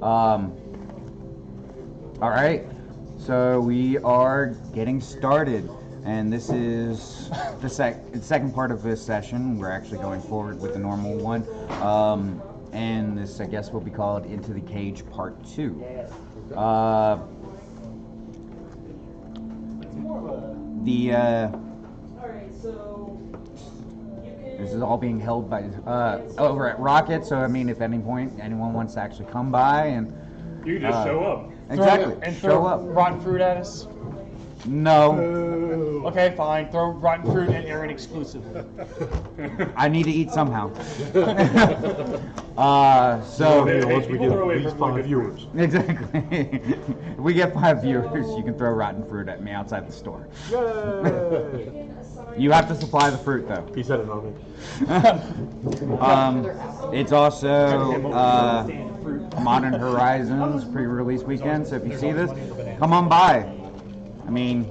All right, so we are getting started, and this is the second part of this session. We're actually going forward with the normal one, and this, I guess, will be called Into the Cage Part 2. This is all being held by over at Rocket, so I mean, if at any point anyone wants to actually come by and you just show up. Exactly. Throw up. Rotten fruit at us. No. Okay, fine. Throw rotten fruit at Aaron exclusively. I need to eat somehow. So once we get at least 5 viewers. Exactly. If we get 5 viewers, you can throw rotten fruit at me outside the store. Yay! You have to supply the fruit, though. He said it on me. It's also Modern Horizons pre-release weekend, so if you see this, come on by. I mean,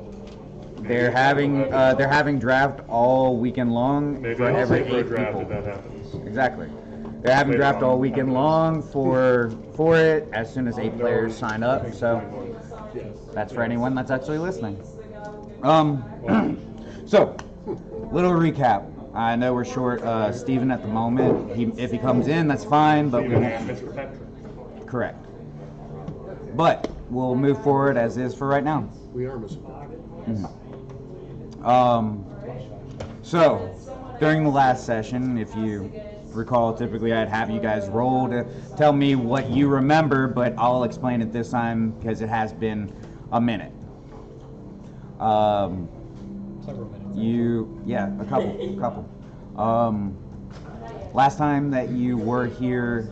they're having draft all weekend long for every 8 people. If that happens. Exactly. They're having draft all weekend long for it as soon as 8 players sign up. So that's for anyone that's actually listening. So, little recap. I know we're short Steven at the moment. If he comes in, that's fine, but we won't. Mr. Patrick. Correct. But we'll move forward as is for right now. We are missing. So, during the last session, if you recall, typically I'd have you guys roll to tell me what you remember, but I'll explain it this time because it has been a minute. Several minutes. A couple. Last time that you were here,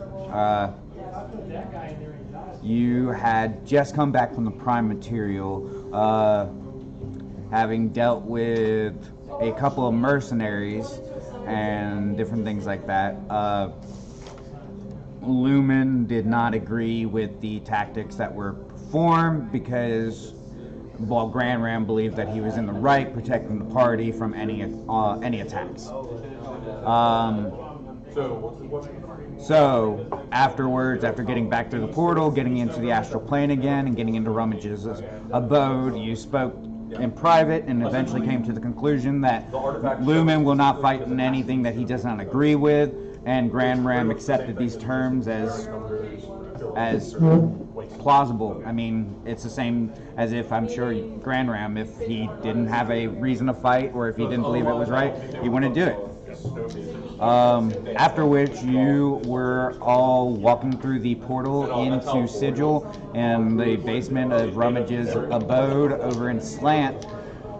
you had just come back from the Prime Material, having dealt with a couple of mercenaries and different things like that. Lumen did not agree with the tactics that were performed because, well, Grand Ram believed that he was in the right, protecting the party from any attacks. So afterwards, after getting back through the portal, getting into the astral plane again, and getting into Rummage's abode, you spoke in private and eventually came to the conclusion that Lumen will not fight in anything that he does not agree with, and Grand Ram accepted these terms as plausible. I mean, it's the same as if, I'm sure, Grand Ram, if he didn't have a reason to fight or if he didn't believe it was right, he wouldn't do it. After which you were all walking through the portal into Sigil and the basement of Rummage's abode over in Slant.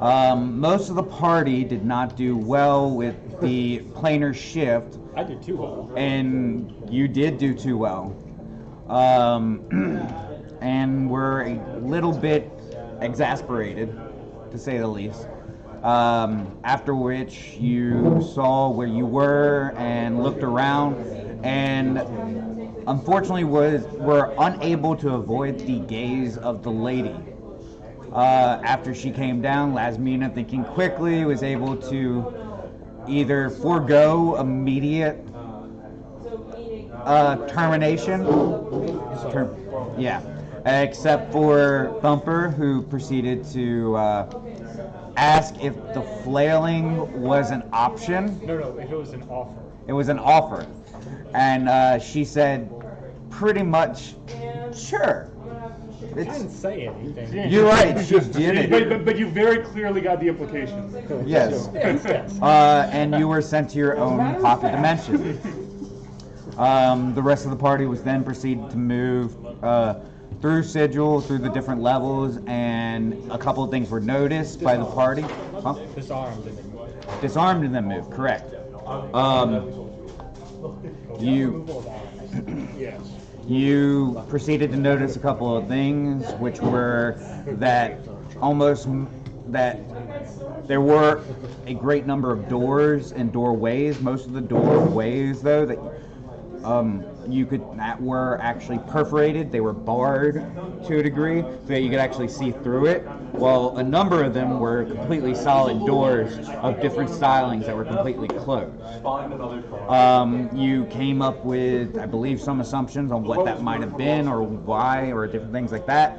Most of the party did not do well with the planar shift. I did too well. And you did do too well. And we're a little bit exasperated, to say the least. After which you saw where you were and looked around, and unfortunately were unable to avoid the gaze of the lady. After she came down, Lasmina, thinking quickly, was able to either forego immediate termination, except for Thumper, who proceeded to ask if the flailing was an option. No, if it was an offer. It was an offer. And she said, pretty much, sure. I didn't say anything. You're right, she did it. But you very clearly got the implication. Yes. And you were sent to your own pocket dimension. The rest of the party was then proceeded to move through Sigil, through the different levels, and a couple of things were noticed by the party. Huh? Disarmed and then moved. Disarmed and then moved, correct. You proceeded to notice a couple of things, which were that there were a great number of doors and doorways. Most of the doorways, though, that that were actually perforated. They were barred to a degree so that you could actually see through it. Well, a number of them were completely solid doors of different stylings that were completely closed. You came up with, I believe, some assumptions on what that might have been or why or different things like that.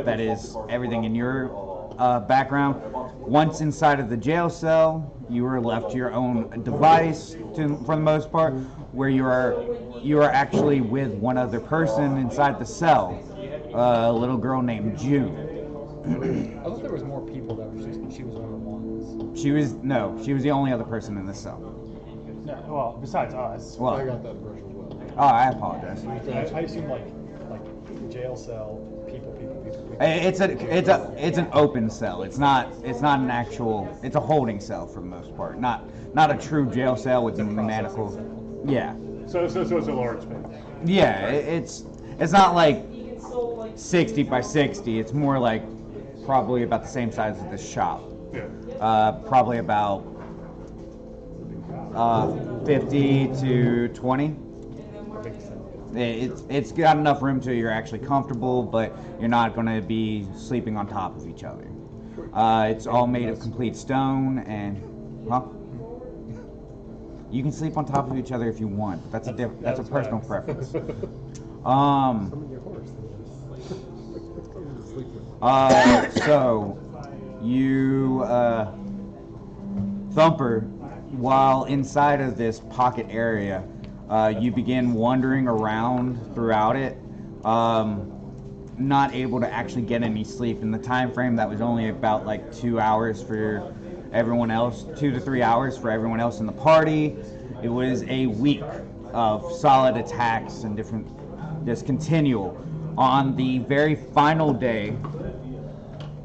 That is everything in your background. Once inside of the jail cell, you were left to your own device for the most part, where you are actually with one other person inside the cell, a little girl named June. I thought there was more people that was just she was one of the ones. She was the only other person in the cell. No, well, besides us. Well, I got that impression as well. oh, I apologize. I assume like jail cell people. It's an open cell. It's not an actual. It's a holding cell for the most part. Not a true jail cell with manacles. Yeah. So it's a large space. Yeah. It's not like 60 by 60. It's more like probably about the same size as this shop. Yeah. Probably about 50 to 20. It's got enough room to you're actually comfortable, but you're not going to be sleeping on top of each other. It's all made of complete stone, and you can sleep on top of each other if you want. That's a personal preference. So you Thumper, while inside of this pocket area, you begin wandering around throughout it, not able to actually get any sleep. In the time frame, that was only about like 2 hours for everyone else, 2 to 3 hours for everyone else in the party. It was a week of solid attacks and different, just continual. On the very final day,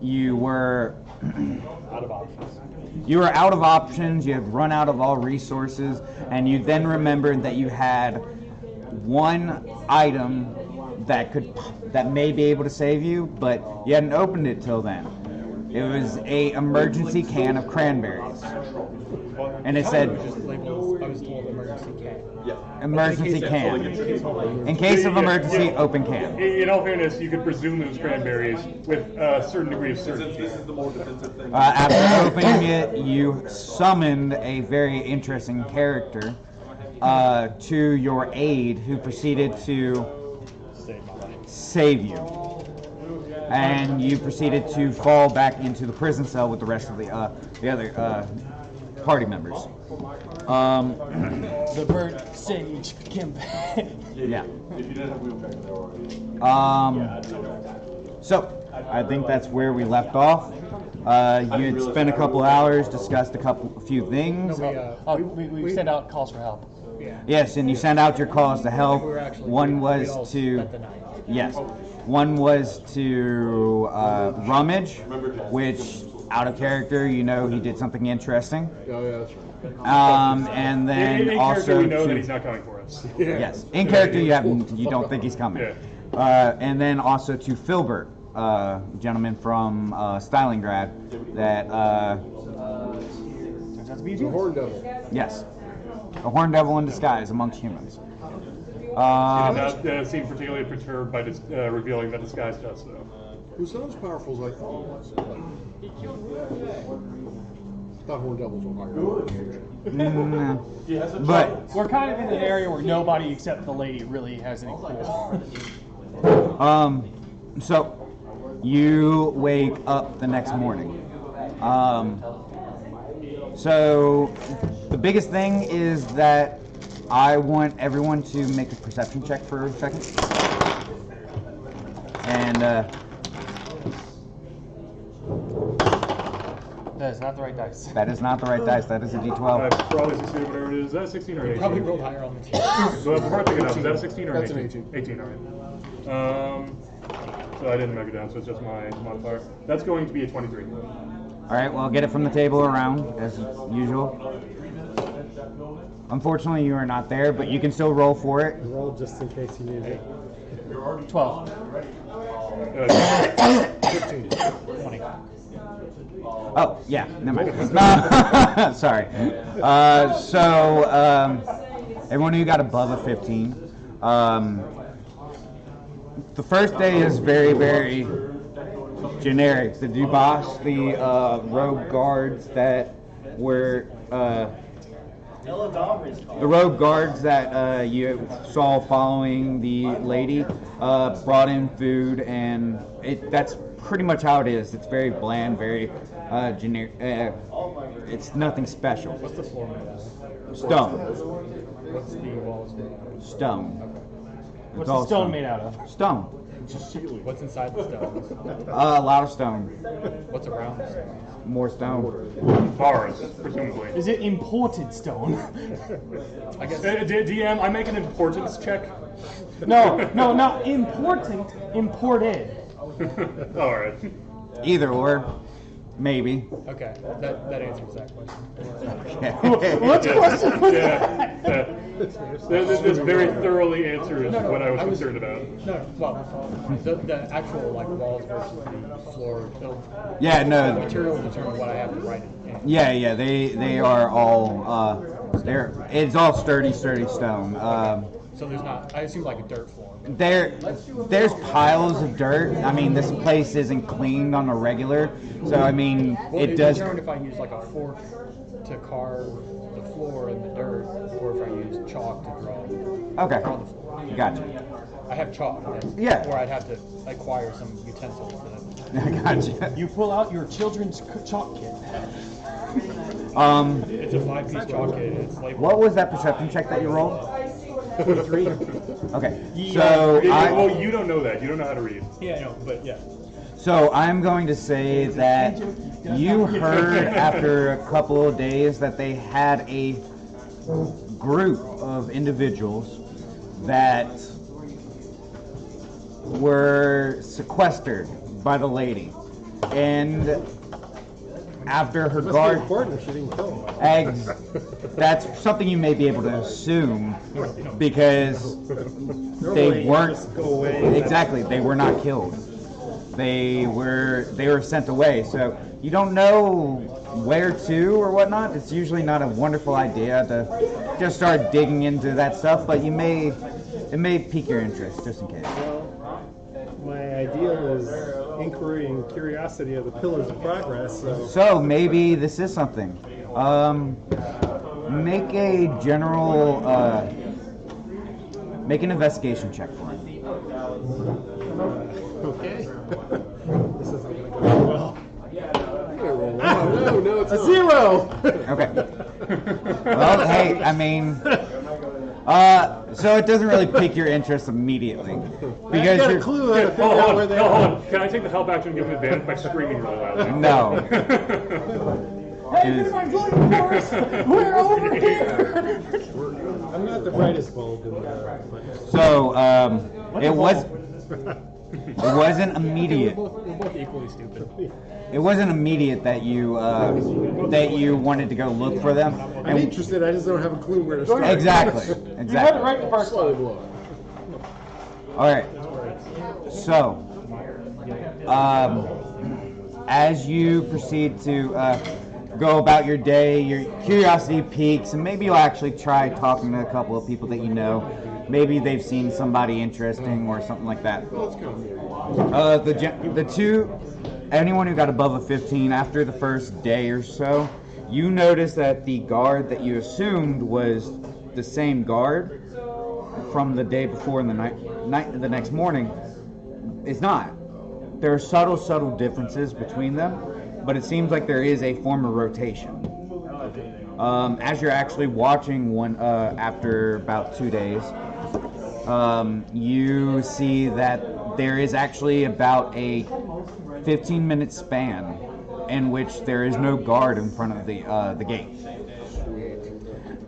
you were Out of options. You were out of options, you had run out of all resources, and you then remembered that you had one item that may be able to save you, but you hadn't opened it till then. It was a emergency can of cranberries. And it said, I was told emergency can. emergency can. In case of emergency, open can. In all fairness, you could presume it was cranberries with a certain degree of certainty. After opening it, you summoned a very interesting character to your aid, who proceeded to save you. And you proceeded to fall back into the prison cell with the rest of the other party members. The bird sage campaign. Yeah. So I think that's where we left off. You had spent a couple hours, discussed a few things. We sent out calls for help. Yes, and you sent out your calls to help. One was to Rummage, which out of character, you know, he did something interesting. Oh, yeah, that's right. And then in also character, we know to, that he's not coming for us. yes, in character you don't think he's coming. Yeah. And then also to Filbert, gentleman from Stalingrad, that Turns out to be The Horn Devil. yes, a horn devil in disguise amongst humans. He did not seem particularly perturbed by revealing that disguise to us, though. It was not as powerful as I thought it was. That Horn Devil's on higher. But We're kind of in an area where nobody except the lady really has any clue. so you wake up the next morning. So the biggest thing is that I want everyone to make a perception check for a second. And That is not the right dice. that is not the right dice. That is a I D12. probably succeeded, whatever it is. Is that a 16 or 18? Probably rolled higher on the team. So before I pick it up, is that a 16 or That's an an 18? 18, all right. So I didn't make it down, so it's just my modifier. That's going to be a 23. All right, well, get it from the table around as usual. Unfortunately, you are not there, but you can still roll for it. Roll just in case you need it. 12. 15. 20. Oh, yeah, never mind. Sorry. everyone who got above a 15. The first day is very, very generic. The Dubois, the rogue guards that were you saw following the lady brought in food, and that's pretty much how it is. It's very bland, very generic. It's nothing special. What's the floor made out of? Stone. What's the walls made out of? Stone. Okay. What's the stone made out of? Stone. What's inside the stones? A lot of stone. What's around the stones? More stone. Bars, presumably. Is it imported stone? I guess. DM, I make an importance check. No, not important. Imported. All right. Either or. Maybe. Okay, that answers that question. What question was Yeah. that? This very thoroughly answers what I was concerned about. No, well, the actual like walls versus the floor. Yeah, The no. material will determine what I have to write in. Yeah, they are all it's all sturdy stone. So there's not. I assume like a dirt floor. There's piles of dirt. I mean, this place isn't cleaned on a regular, so I mean, Well, it does. determined if I use like a fork to carve the floor in the dirt, or if I use chalk to draw Okay, on the floor. gotcha. I have chalk. Yeah. Or I'd have to acquire some utensils. Gotcha. You pull out your children's chalk kit. It's a 5-piece chalk kit. And it's labeled. What was that perception check that you rolled? 43. Okay, so Well, you don't know that. You don't know how to read. Yeah, no, but yeah. So I'm going to say that you heard after a couple of days that they had a group of individuals that were sequestered by the lady. And after her guard... important if she didn't kill him. Eggs. That's something you may be able to assume because they weren't exactly. They were not killed. They were sent away. So you don't know where to or whatnot. It's usually not a wonderful idea to just start digging into that stuff, but it may pique your interest just in case. My ideal is inquiry and curiosity are the pillars of progress. So maybe this is something. Make a general, make an investigation check for him. Okay. This isn't going to go well. No, it's A not. 0. Okay. Well, hey, I mean, so it doesn't really pique your interest immediately I because got a you're clue how to figure Hold out on, where they hold are. on. Can I take the help action and give him advantage by screaming really loudly? no. Hey, you're my gluten force! We're over here! I'm not the brightest bulb in the but So it wasn't immediate. We're both equally stupid. It wasn't immediate that you wanted to go look for them. I'm interested, I just don't have a clue where to start. Exactly. You had it Exactly. right the first Slowly time. blow. All right. So, as you proceed to go about your day, your curiosity peaks, and maybe you'll actually try talking to a couple of people that you know. Maybe they've seen somebody interesting or something like that. The two, anyone who got above a 15 after the first day or so, you notice that the guard that you assumed was the same guard from the day before and the next morning is not. There are subtle differences between them, but it seems like there is a form of rotation. As you're actually watching one after about 2 days, you see that there is actually about a 15-minute span in which there is no guard in front of the gate.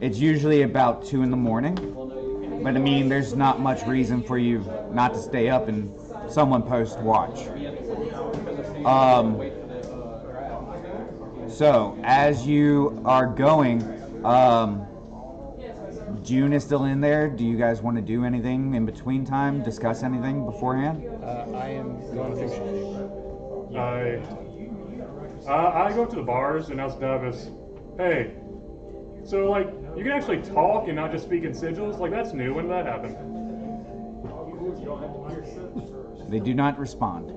It's usually about 2 in the morning, but I mean, there's not much reason for you not to stay up and someone post watch. So as you are going, June is still in there. Do you guys want to do anything in between time? Discuss anything beforehand? I am going through. I go up to the bars and ask Davis, hey, so like, You can actually talk and not just speak in sigils? Like, that's new. When did that happen? They do not respond.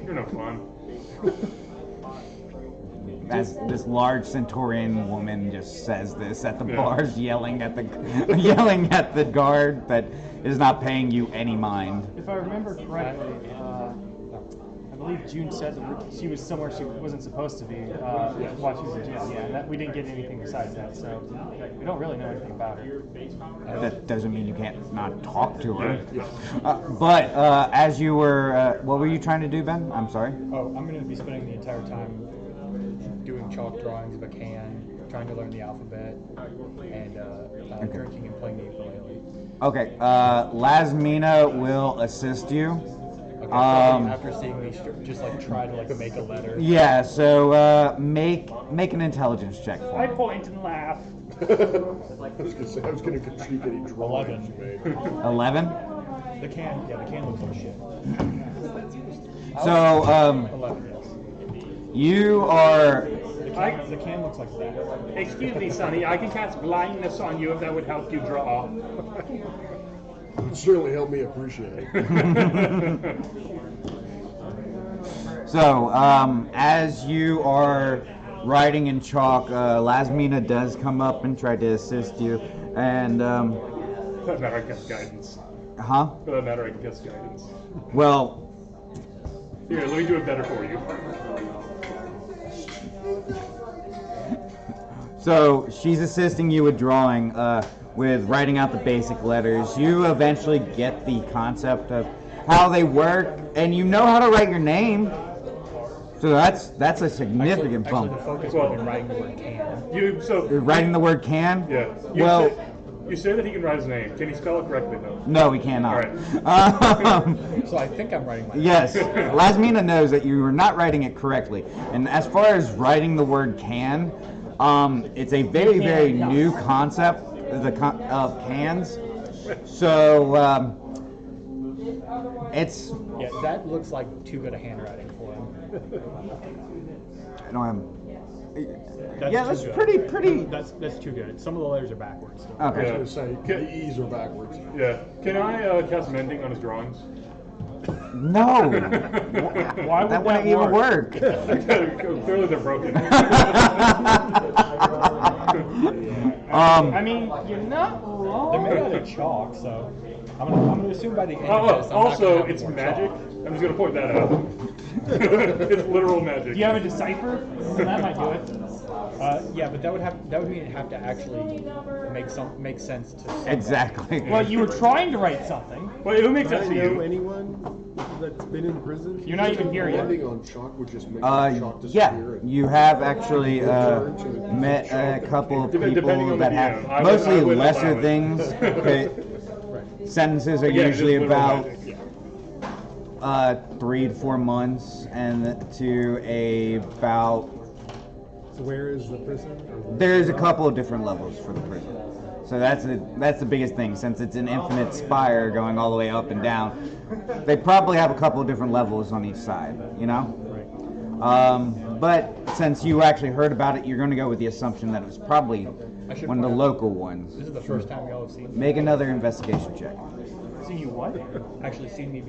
You're no fun. As this large Centaurian woman just says this at the Yeah. bars, yelling at the yelling at the guard that is not paying you any mind. If I remember correctly, I believe June said that she was somewhere she wasn't supposed to be while she was in jail. Yeah, we didn't get anything besides that, so we don't really know anything about her. That doesn't mean you can't not talk to her. But as you were, what were you trying to do, Ben? I'm sorry. Oh, I'm going to be spending the entire time doing chalk drawings if I can, trying to learn the alphabet, and drinking and playing the ukulele. Okay, Lasmina will assist you. Okay, probably after seeing me just like try to like make a letter. Yeah, so make an intelligence check for I me. point and laugh. I was gonna say I was gonna critique any drawings you made. 11. The can looks like shit. So 11, yes. you are. The can looks like that. Excuse me, Sonny. I can cast blindness on you if that would help you draw. It would certainly help me appreciate it. So as you are writing in chalk, Lasmina does come up and try to assist you, and For that matter, I guess guidance. huh? For that matter, I can guess guidance. Well, Here, let me do it better for you. so she's assisting you with drawing, with writing out the basic letters. You eventually get the concept of how they work, and you know how to write your name. So that's a significant Actually, bump. the focus would have been writing the word can. Writing the word can? Yeah. Well, You say that he can write his name. Can he spell it correctly, though? no, we cannot. So I think I'm writing my Yes, Lasmina knows that you are not writing it correctly. And as far as writing the word can, it's a very, very new concept of cans. So it's. Yeah, that looks like too good a handwriting for him. I don't have. That's Yeah, too that's good. pretty. That's too good. Some of the letters are backwards. I was Okay. gonna say the E's are backwards. Yeah. Can I cast mending on his drawings? No. Why would That wouldn't even work. Clearly they're broken. I mean, you're not They're made wrong. out of chalk, so I'm gonna assume by the end of this. I'm not Also, gonna have it's more magic. chalk. I'm just gonna point that out. It's literal magic. Do you have a decipher? That might do it. Yeah, but that would mean it'd have to actually make sense to some. Exactly. Well, you were trying to write something. Wait, who makes Do that I to know you? anyone that's been in prison? You're not even here yet. Landing on chalk would just make chalk disappear. Yeah, and- you have actually met a couple of Depending people on the that DM, have I mostly would lesser allow it. things. Okay. Sentences are Yeah, usually just literal about magic. 3 to 4 months, and to about. So where is the prison? There's a couple of different levels for the prison. So that's the biggest thing, since it's an infinite spire going all the way up and down. They probably have a couple of different levels on each side, you know? But since you actually heard about it, you're going to go with the assumption that it was probably one of the local ones. This is the first time y'all have seen me. Make another investigation check. See you what? Actually seen me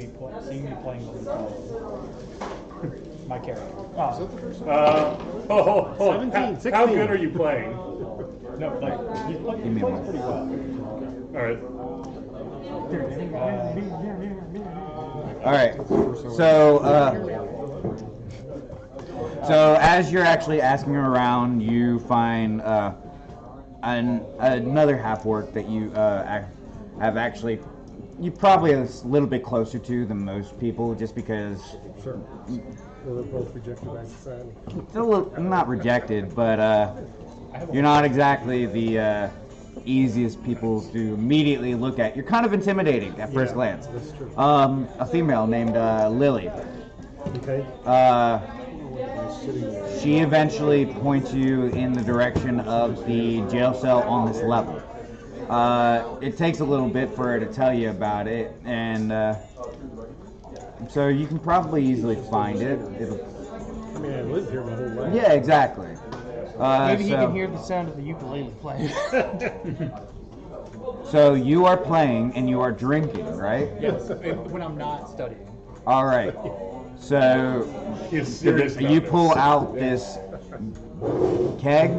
playing my character. Oh, Hold on. 17, How 16. good are you playing? No, like he Give me a plays moment. pretty well. Alright. All right. So as you're actually asking around, you find another half work that you have actually. You probably are a little bit closer to than most people, just because Sure. Well, they're both rejected by society. it's a little, not rejected, but you're not exactly the easiest people to immediately look at. You're kind of intimidating at first glance. That's true. A female named Lily. Okay. Sitting there. She eventually points you in the direction of the jail cell on this level. It takes a little bit for her to tell you about it, and so you can probably easily find it. I mean, I lived here my whole life. Yeah, exactly. Maybe he so- can hear the sound of the ukulele playing. So you are playing and you are drinking, right? Yes, when I'm not studying. All right. So He's serious about you this. pull out this keg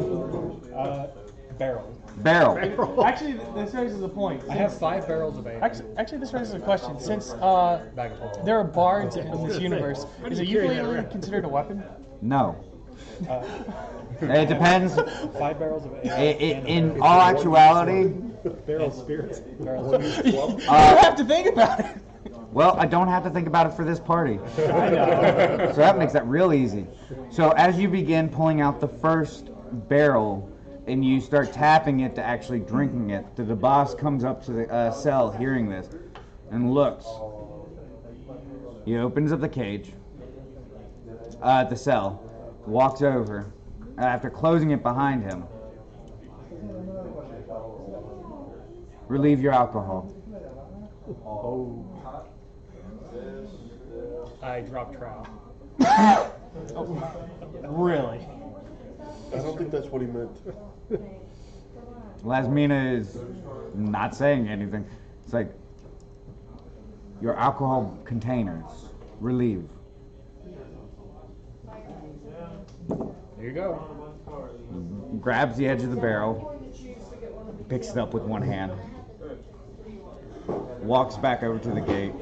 Barrel. barrel. Actually, this raises a point. I have 5 barrels of ale. Actually, this raises a question. Since Bag of holes. there are bards in this universe, is a ukulele considered a weapon? No. It depends. 5 barrels of ale. In all actuality, Barrel spirits. You have to think about it. well, I don't have to think about it for this party. I know. So that makes that real easy. So as you begin pulling out the first barrel and you start tapping it to actually drinking it, the boss comes up to the cell hearing this and looks. He opens up the cage, the cell, walks over, and after closing it behind him, relieve your alcohol. I dropped trout. Really? I don't think that's what he meant. Lasmina is not saying anything. It's like, your alcohol containers, relieve. There you go. Grabs the edge of the barrel, picks it up with one hand, walks back over to the gate,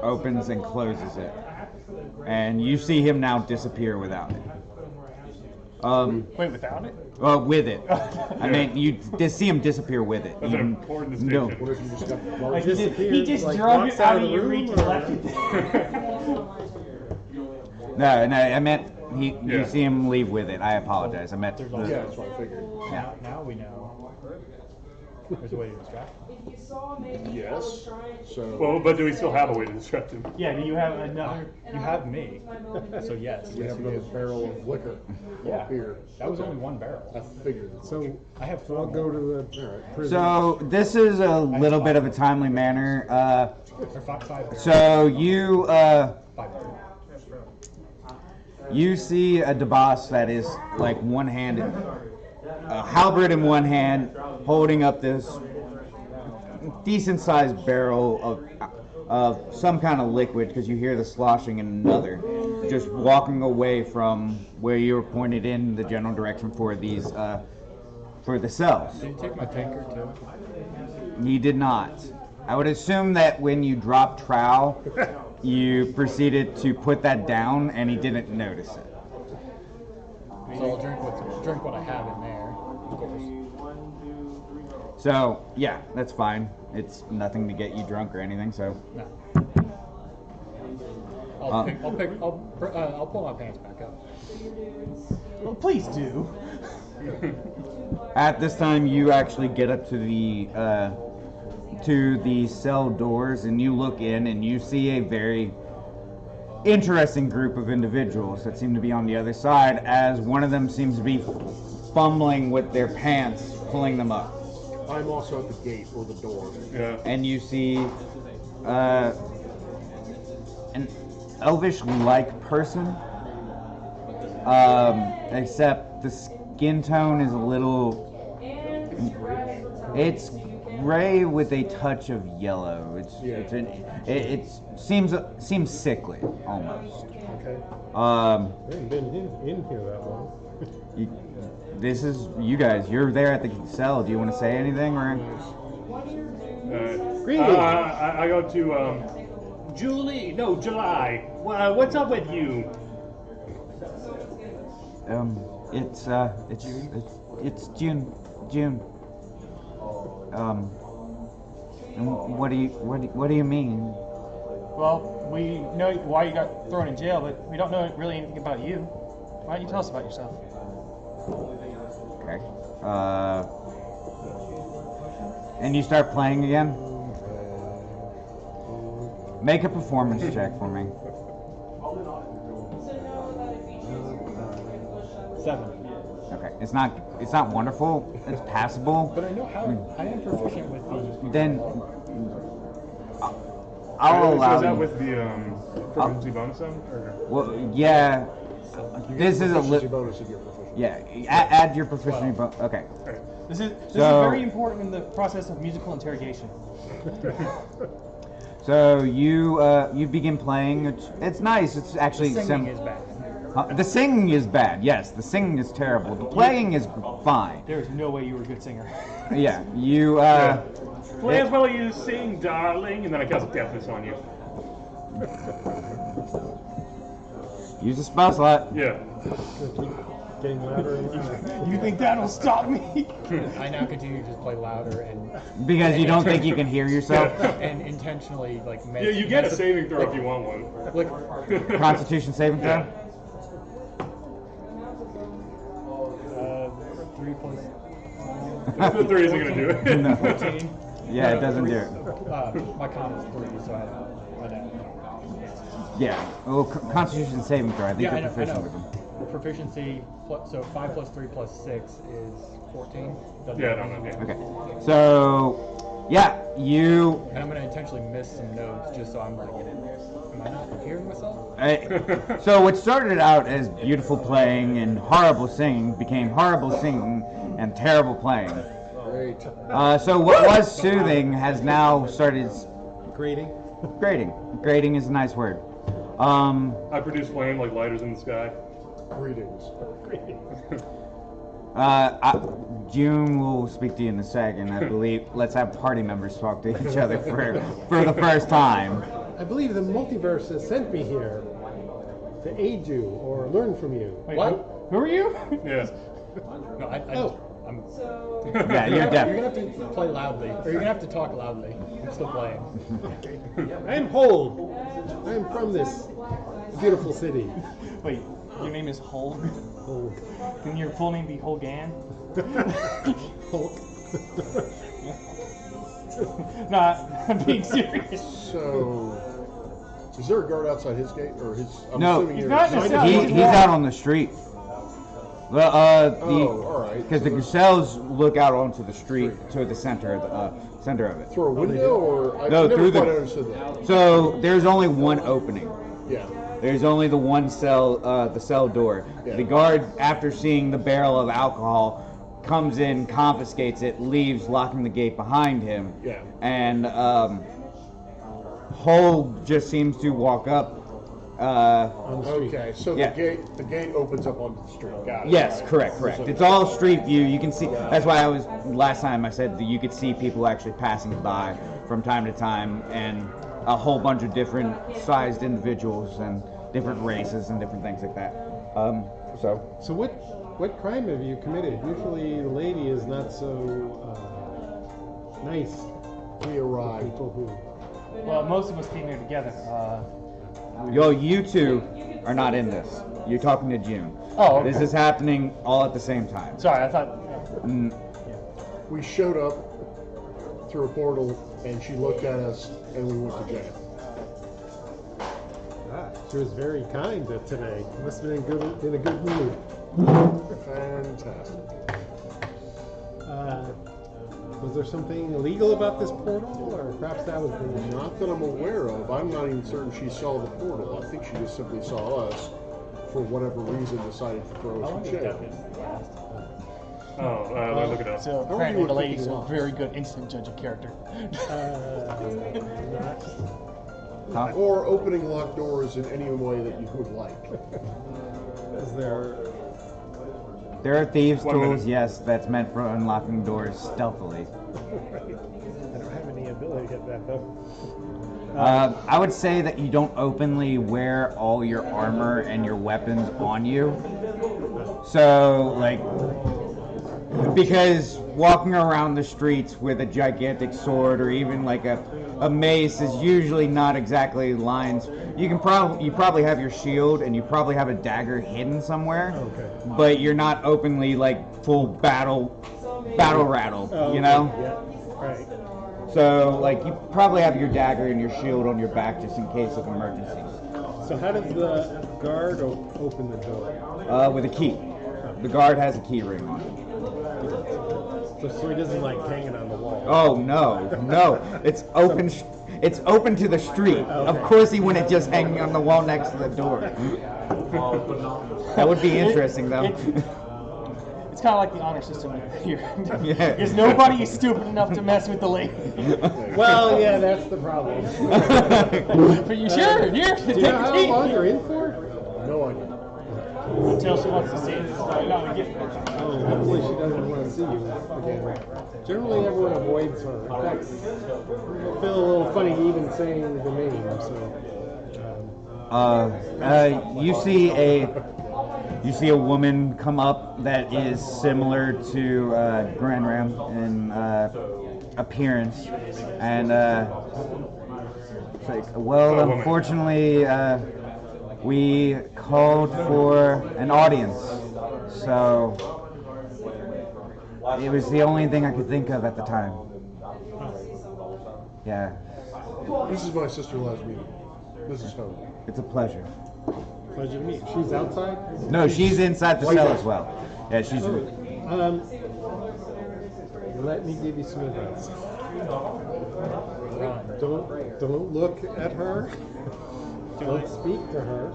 opens and closes it. And you see him now disappear without it. Wait, without it? With it. I mean, you just see him disappear with it. That's an important distinction. What if you just got Like he disappears, just like, drug walks it out out of of the your room, reach and or- left it there. No, I meant you Yeah. see him leave with it. I apologize. I meant the, Yeah, that's what I figured. yeah. Now we know. There's a way to distract. Yes. So. Well, but do we still have a way to distract him? Yeah, do you have another? You have me. So yes. we Yes, have you another do. barrel of liquor. Yeah. Here. That was only 1 barrel. I figured. So I have 4 I'll go more. to the prison. So this is a little bit of a timely manner. Or 5 barrels. So you 5 barrels. you see a Dabas that is like one-handed, a halberd in one hand, holding up this decent-sized barrel of some kind of liquid, because you hear the sloshing in another. Just walking away from where you were pointed in the general direction for these for the cells. Did you take my tanker too? He did not. I would assume that when you dropped trowel, you proceeded to put that down and he didn't notice it. So I'll drink what I have in there, of course. So, yeah, that's fine. It's nothing to get you drunk or anything, so. No. I'll pull my pants back up. Well, please do. At this time, you actually get up to the cell doors and you look in and you see a very interesting group of individuals that seem to be on the other side, as one of them seems to be fumbling with their pants, pulling them up. I'm also at the gate or the door. Yeah. And you see an elvish-like person, except the skin tone is a little. It's gray with a touch of yellow. It seems sickly almost. Okay. I haven't been in here that long. This is you guys. You're there at the cell. Do you want to say anything or? I go to Julie. No, July. What's up with you? It's June. And what do you mean? Well, we know why you got thrown in jail, but we don't know really anything about you. Why don't you tell us about yourself? Okay. And you start playing again? Make a performance check for me. 7. Okay. It's not wonderful. It's passable. But I know how I am proficient with the. Then I'll So allow is that you. with the proficiency bonus then? Or? Well, yeah. This is a Proficiency little. bonus if you're proficient. Yeah, add your proficiency. Okay. This is So- very important in the process of musical interrogation. So you begin playing. It's nice. It's actually Singing is bad. The singing is bad. Yes, the singing is terrible. The playing is fine. There is no way you were a good singer. Yeah, you. Play as well as you sing, darling, and then I cast deafness on you. Use a spell slot. Yeah. Getting louder and louder. You think that'll stop me? I now continue to just play louder and Because you don't think you can hear yourself. and intentionally like make. Yeah, you get a saving throw if you want one. Like, Constitution saving throw. 3 plus. The 3 isn't gonna do it. No. 14. Yeah, it doesn't do it. my con is 3, so I don't. Yeah. Well, Constitution saving throw. I think Yeah, you're proficient with them. Proficiency, so 5 plus 3 plus 6 is 14. Doesn't Yeah, matter. no, yeah. Okay. So, yeah, you. And I'm gonna intentionally miss some notes just so I'm like, am I not hearing myself? So what started out as beautiful playing and horrible singing became horrible singing and terrible playing. Great. So what was soothing has now started Grading. grating. Grating is a nice word. I produce flame like lighters in the sky. Greetings. June will speak to you in a second. I believe. Let's have party members talk to each other for the first time. I believe the multiverse has sent me here to aid you or learn from you. Wait, What? Who are you? Yeah. No, I'm. Yeah, you're deaf. You're gonna have to play loudly, or you're gonna have to talk loudly. I'm still playing. I am Hold. I am from this beautiful city. Wait, your name is Hulk? Hold. Can your full name be Holgan? Hulk. Nah, I'm being serious. So, is there a guard outside his gate, or his? I'm No, assuming he's you're- not in the cell. He's out on the street. Well, Oh, all right. because the Griselles look out onto the street to the center of it. Through a window, or I No, never through the- quite understood that. So there's only one opening. Yeah. There's only the one cell, the cell door. Yeah. The guard, after seeing the barrel of alcohol, comes in, confiscates it, leaves, locking the gate behind him. Yeah. And Hole just seems to walk up. Okay, so Yeah. the gate opens up onto the street. Got it. Yes, All right. correct. It's all street view. You can see. That's why last time I said that you could see people actually passing by from time to time, and a whole bunch of different sized individuals and different races and different things like that. So what crime have you committed? Usually the lady is not so nice. We arrived. People who. Well, most of us came here together. You two are not in this. You're talking to June. Oh, okay. This is happening all at the same time. Sorry, I thought. We showed up through a portal, and she looked at us, and we went to jail. She was very kind today. Must have been in a good mood. Fantastic. Was there something illegal about this portal, or perhaps that was the Not that I'm aware of. I'm not even certain she saw the portal. I think she just simply saw us, for whatever reason, decided to throw us in jail. Oh, let me look it up. So How are apparently you the with lady's a cooking very good instant judge of character. not. Or opening locked doors in any way that you would like. Is there? There are thieves' 1 tools, minute. yes, that's meant for unlocking doors stealthily. I don't have any ability at that though. I would say that you don't openly wear all your armor and your weapons on you. So, like, because walking around the streets with a gigantic sword or even like a mace is usually not exactly lines. You probably have your shield and you probably have a dagger hidden somewhere. Okay. But you're not openly like full battle rattle, Oh, you know? Yeah. Right. So, like, you probably have your dagger and your shield on your back just in case of emergencies. So how does the guard open the door? With a key. The guard has a key ring on it. So he doesn't like hang it on the wall. Oh no! It's open. It's open to the street. Of Okay. course, he wouldn't just hang on the wall next to the door. That would be interesting, though. It's kind of like the honor system here. Yeah. Because nobody is stupid enough to mess with the lady. Well, yeah, that's the problem. But you sure, here. Do you know how long you're in for? No idea. Until she wants to see it. No, we get Oh, hopefully she doesn't want to see you again. Generally, everyone avoids her. In fact, I feel a little funny even saying the name. So, You see a woman come up that is similar to Gran Ram in appearance, and it's like, well, unfortunately, we called for an audience, so it was the only thing I could think of at the time. Yeah, This is my sister Lasmina. This is Tony. it's a pleasure. pleasure to meet you. She's outside? No, she's inside the cell as well. Yeah, she's. Let me give you some advice. Don't look at her. Don't speak to her.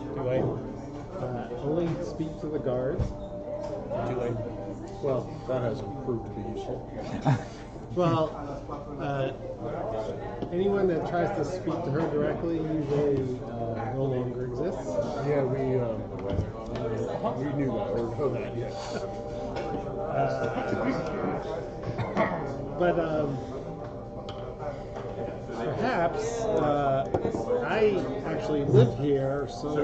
Only speak to the guards. Well, that hasn't proved to be useful. Well, anyone that tries to speak to her directly usually no longer exists. Yeah, we knew that, or know that, yeah. But perhaps I actually live here, so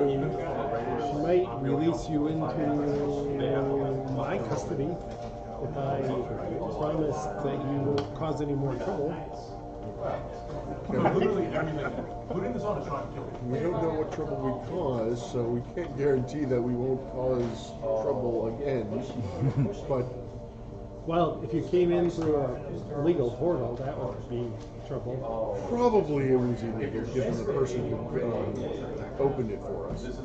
she might release you into my custody if I promise that you won't cause any more trouble. We don't know what trouble we cause, so we can't guarantee that we won't cause trouble again. But Well, if you came in through a legal portal, that would be trouble. probably it was illegal, given the person who opened it for us. Is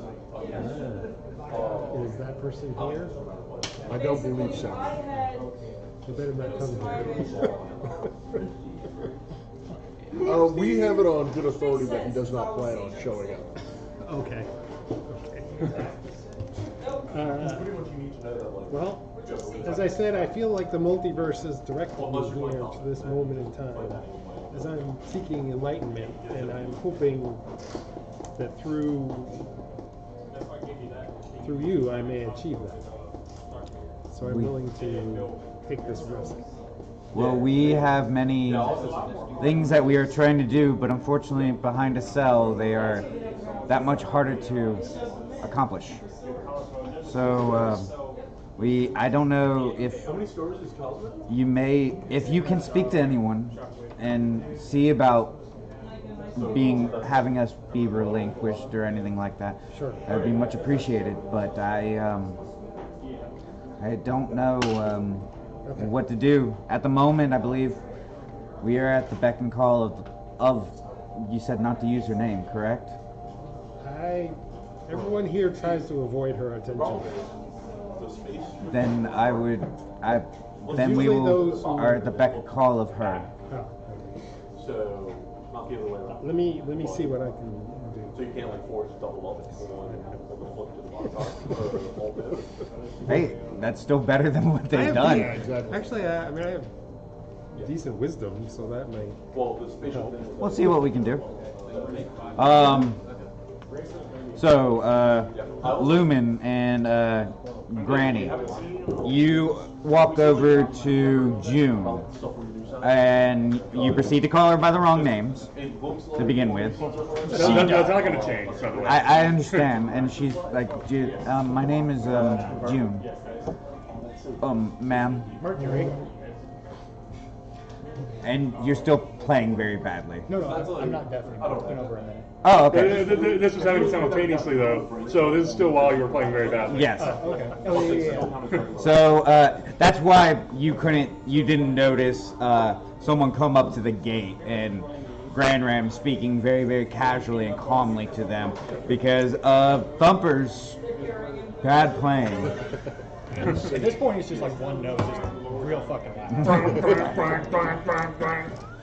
that person here? I don't believe so. You better not come here. We have it on good authority that he does not plan on showing up. Okay. Well, as I said, I feel like the multiverse is directing me here to this moment in time, as I'm seeking enlightenment, and I'm hoping that through you I may achieve that. So I'm willing to take this risk. Well, we have many things that we are trying to do, but unfortunately, behind a cell, they are that much harder to accomplish. So, I don't know if if you can speak to anyone and see about having us be relinquished or anything like that. Sure. That would be much appreciated, but I don't know what to do. At the moment, I believe we are at the beck and call of you said not to use her name, correct? Everyone here tries to avoid her attention. Then then we Usually those who- are at the beck and call of her. Oh, So, not the other way around. let me see what I can do. So you can't like force double up and pull the flip to the bottom or all this. Hey, that's still better than what I they've have- done. Yeah, exactly. Actually, I mean, I have decent wisdom, so that may. Well, the spatial thing is We'll see what we can do. Lumen and Granny, you walk over to June, and you proceed to call her by the wrong names to begin with. That's not going to change, by the way. I understand, and she's like, my name is June. Ma'am. Mercury. And you're still playing very badly. No, I'm not deaf anymore. It's been over a minute. Oh, okay. This was happening simultaneously, though, so this is still while you were playing very badly. Yes. Okay. Oh, yeah. So that's why you didn't notice someone come up to the gate and Gran Ram speaking very, very casually and calmly to them because of Thumper's bad playing. At this point, it's just like one note, just real fucking loud.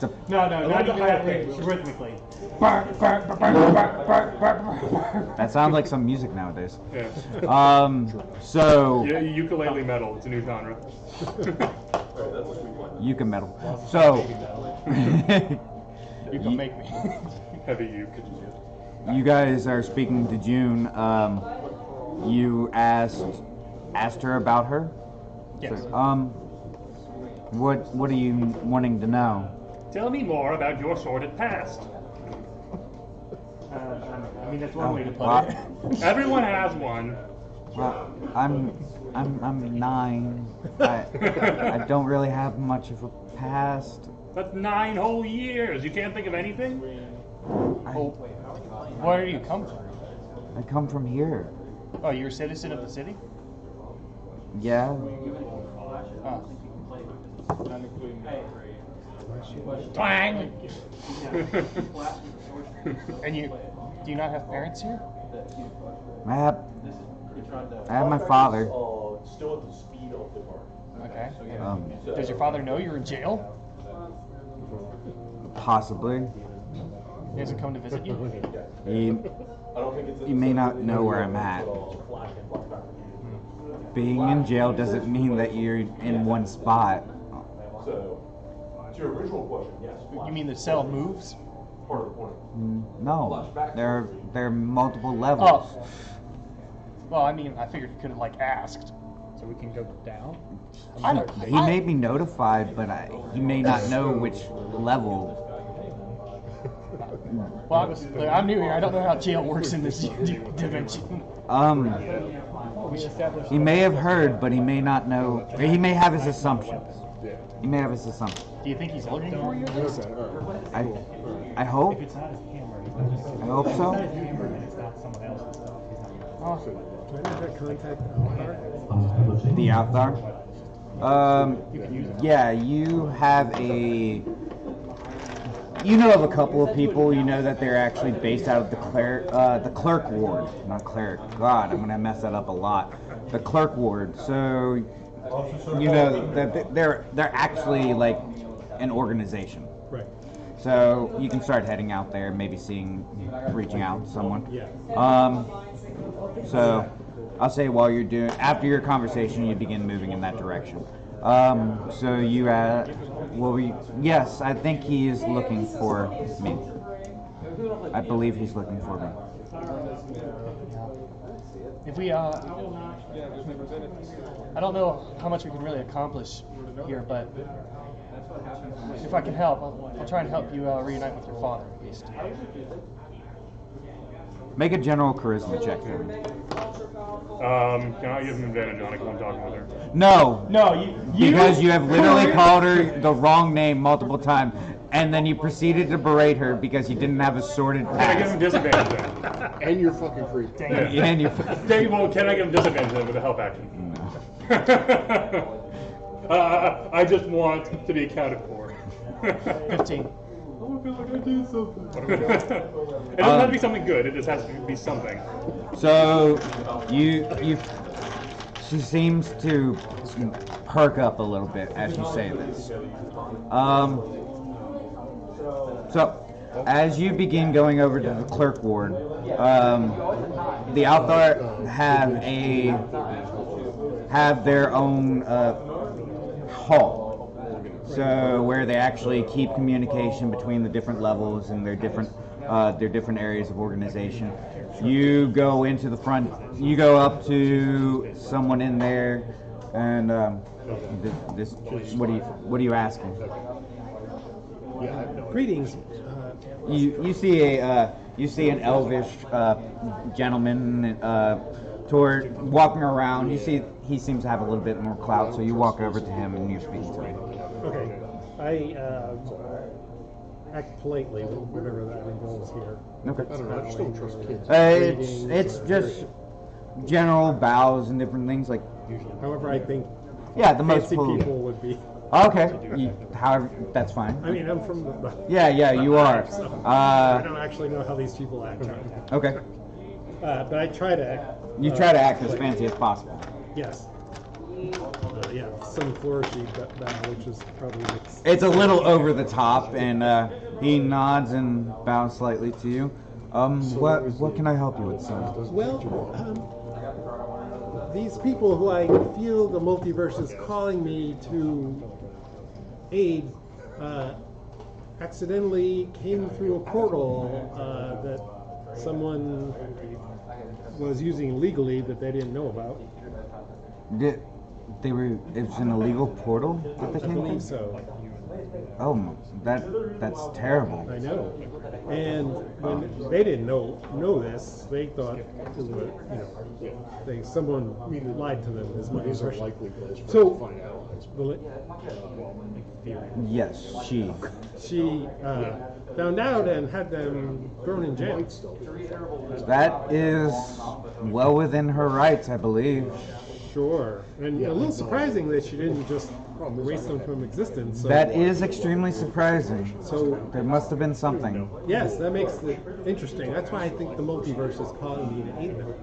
It's a No, not even that range. Rhythmically. that sounds like some music nowadays. Yeah. So Yeah, ukulele metal. It's a new genre. Yuka metal. So You can make me. Heavy uke. you guys are speaking to June. You asked her about her. Yes. So, what are you wanting to know? Tell me more about your sordid past. I mean, that's one way to put Well, it. Everyone has one. well, I'm 9. I don't really have much of a past. That's 9 whole years. You can't think of anything? Where do you come from? I come from here. Oh, you're a citizen of the city? Yeah. Oh. Twang! And do you not have parents here? I have my father. Still at the speed of the car. Okay. Um, Does your father know you're in jail? possibly. He hasn't come to visit you? You may not know where I'm at. Being in jail doesn't mean that you're in one spot. So, to your original question, yes. You mean the cell moves? Part of the point. No, there are multiple levels. Oh. Well, I mean, I figured you could have, like, asked. So we can go down? He may be notified, but he may not know which level. Well, I'm new here. I don't know how jail works in this dimension. He may have heard, but he may not know. He may have his assumptions. He may have his assumptions. Do you think he's looking for you? I hope. I hope so. Can I contact Alvar? The Althar. Yeah, you have a. You know of a couple of people. You know that they're actually based out of the clerk ward, not cleric. God, I'm gonna mess that up a lot. The clerk ward. So, you know that they're actually like an organization. Right. So you can start heading out there, maybe reaching out to someone. Yeah. So I'll say after your conversation, you begin moving in that direction. So you, yes, I think he is looking for me. I believe he's looking for me. If we, I don't know how much we can really accomplish here, but if I can help, I'll try and help you reunite with your father, at least. Make a general charisma check for me. Can I give him advantage on it because I'm talking with her? No. No, Because you have literally called her the wrong name multiple times, and then you proceeded to berate her because you didn't have a sorted Can I give him past. disadvantage then? And you're fucking creepy. Yeah. And you, Well, can I give him disadvantage then with a help action? I just want to be accounted for. 15. It doesn't have to be something good. It just has to be something. So she seems to perk up a little bit as you say this. So as you begin going over to the clerk ward, the Althar have their own hall. So where they actually keep communication between the different levels and their different areas of organization. You go into the front. You go up to someone in there, and what are you asking? Greetings. You see an elvish gentleman walking around. You see he seems to have a little bit more clout, so you walk over to him and you speak to him. Okay. I act politely, whatever that involves here. Okay. I don't know. I just don't trust kids. It's just general bows and different things like. However, I think Yeah, the most fancy polite. people would be. Okay. However, that's fine. I mean, I'm from the. Yeah, you are. I don't actually know how these people act. Okay. But I try to act. You try to act as fancy as possible. Yes. yeah, some flourishy bow, which is probably mixed. It's a little over the top, and he nods and bows slightly to you. What can I help you with, sir? Well, these people who I feel the multiverse is calling me to aid accidentally came through a portal that someone was using illegally that they didn't know about. It was an illegal portal that they I came through? believe so. Oh, that's terrible. I know. And when they didn't know this, they thought it was, someone lied to them. Is my These are impression. likely place for us So- to find allies. Yes, she. She found out and had them thrown in jail. Might still be. That is well within her rights, I believe. Sure. And a little surprising that she didn't just erase them from existence. So, That is extremely surprising. so There must have been something. yes, that makes it interesting. That's why I think the multiverse is calling me to aid them.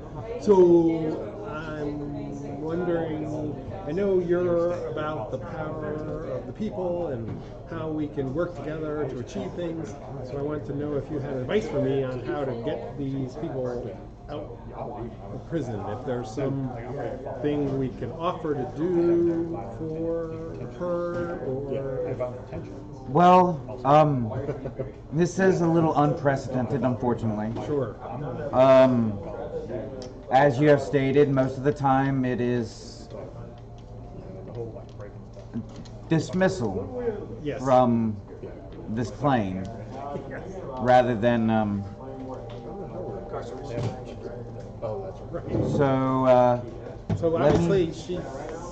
So I'm wondering, I know you're about the power of the people and how we can work together to achieve things. So I wanted to know if you had advice for me on how to get these people out of prison. If there's some thing we can offer to do for her, or Well, this is a little unprecedented, unfortunately. sure. As you have stated, most of the time it is dismissal Yes. from this plane rather than Oh, that's right. so So let me- obviously she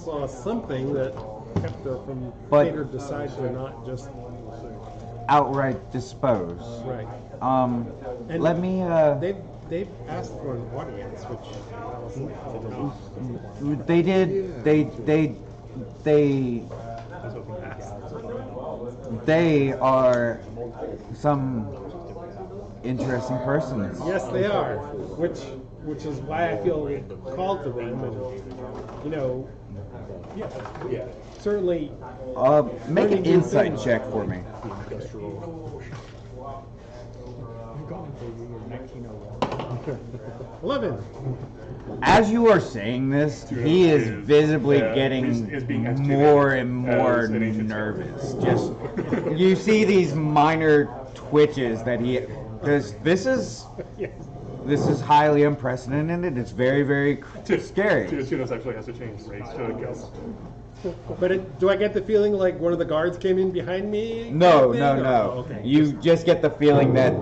saw something that kept her from But- made her decide to not just outright dispose. right. And Let me they've asked for an audience, which they did they are some interesting persons. yes they are, which is why I feel called to them, and certainly Make an learning new insight things. check for me. Industrial. 11. As you are saying this, he is visibly Yeah, getting is being executed more and more as an ancient nervous. Just you see these minor twitches that he, because this is highly unprecedented. It's very, very scary. Tunis actually has to change race to guess. But do I get the feeling like one of the guards came in behind me? No, kind no, of thing? no. Oh, okay. You just get the feeling that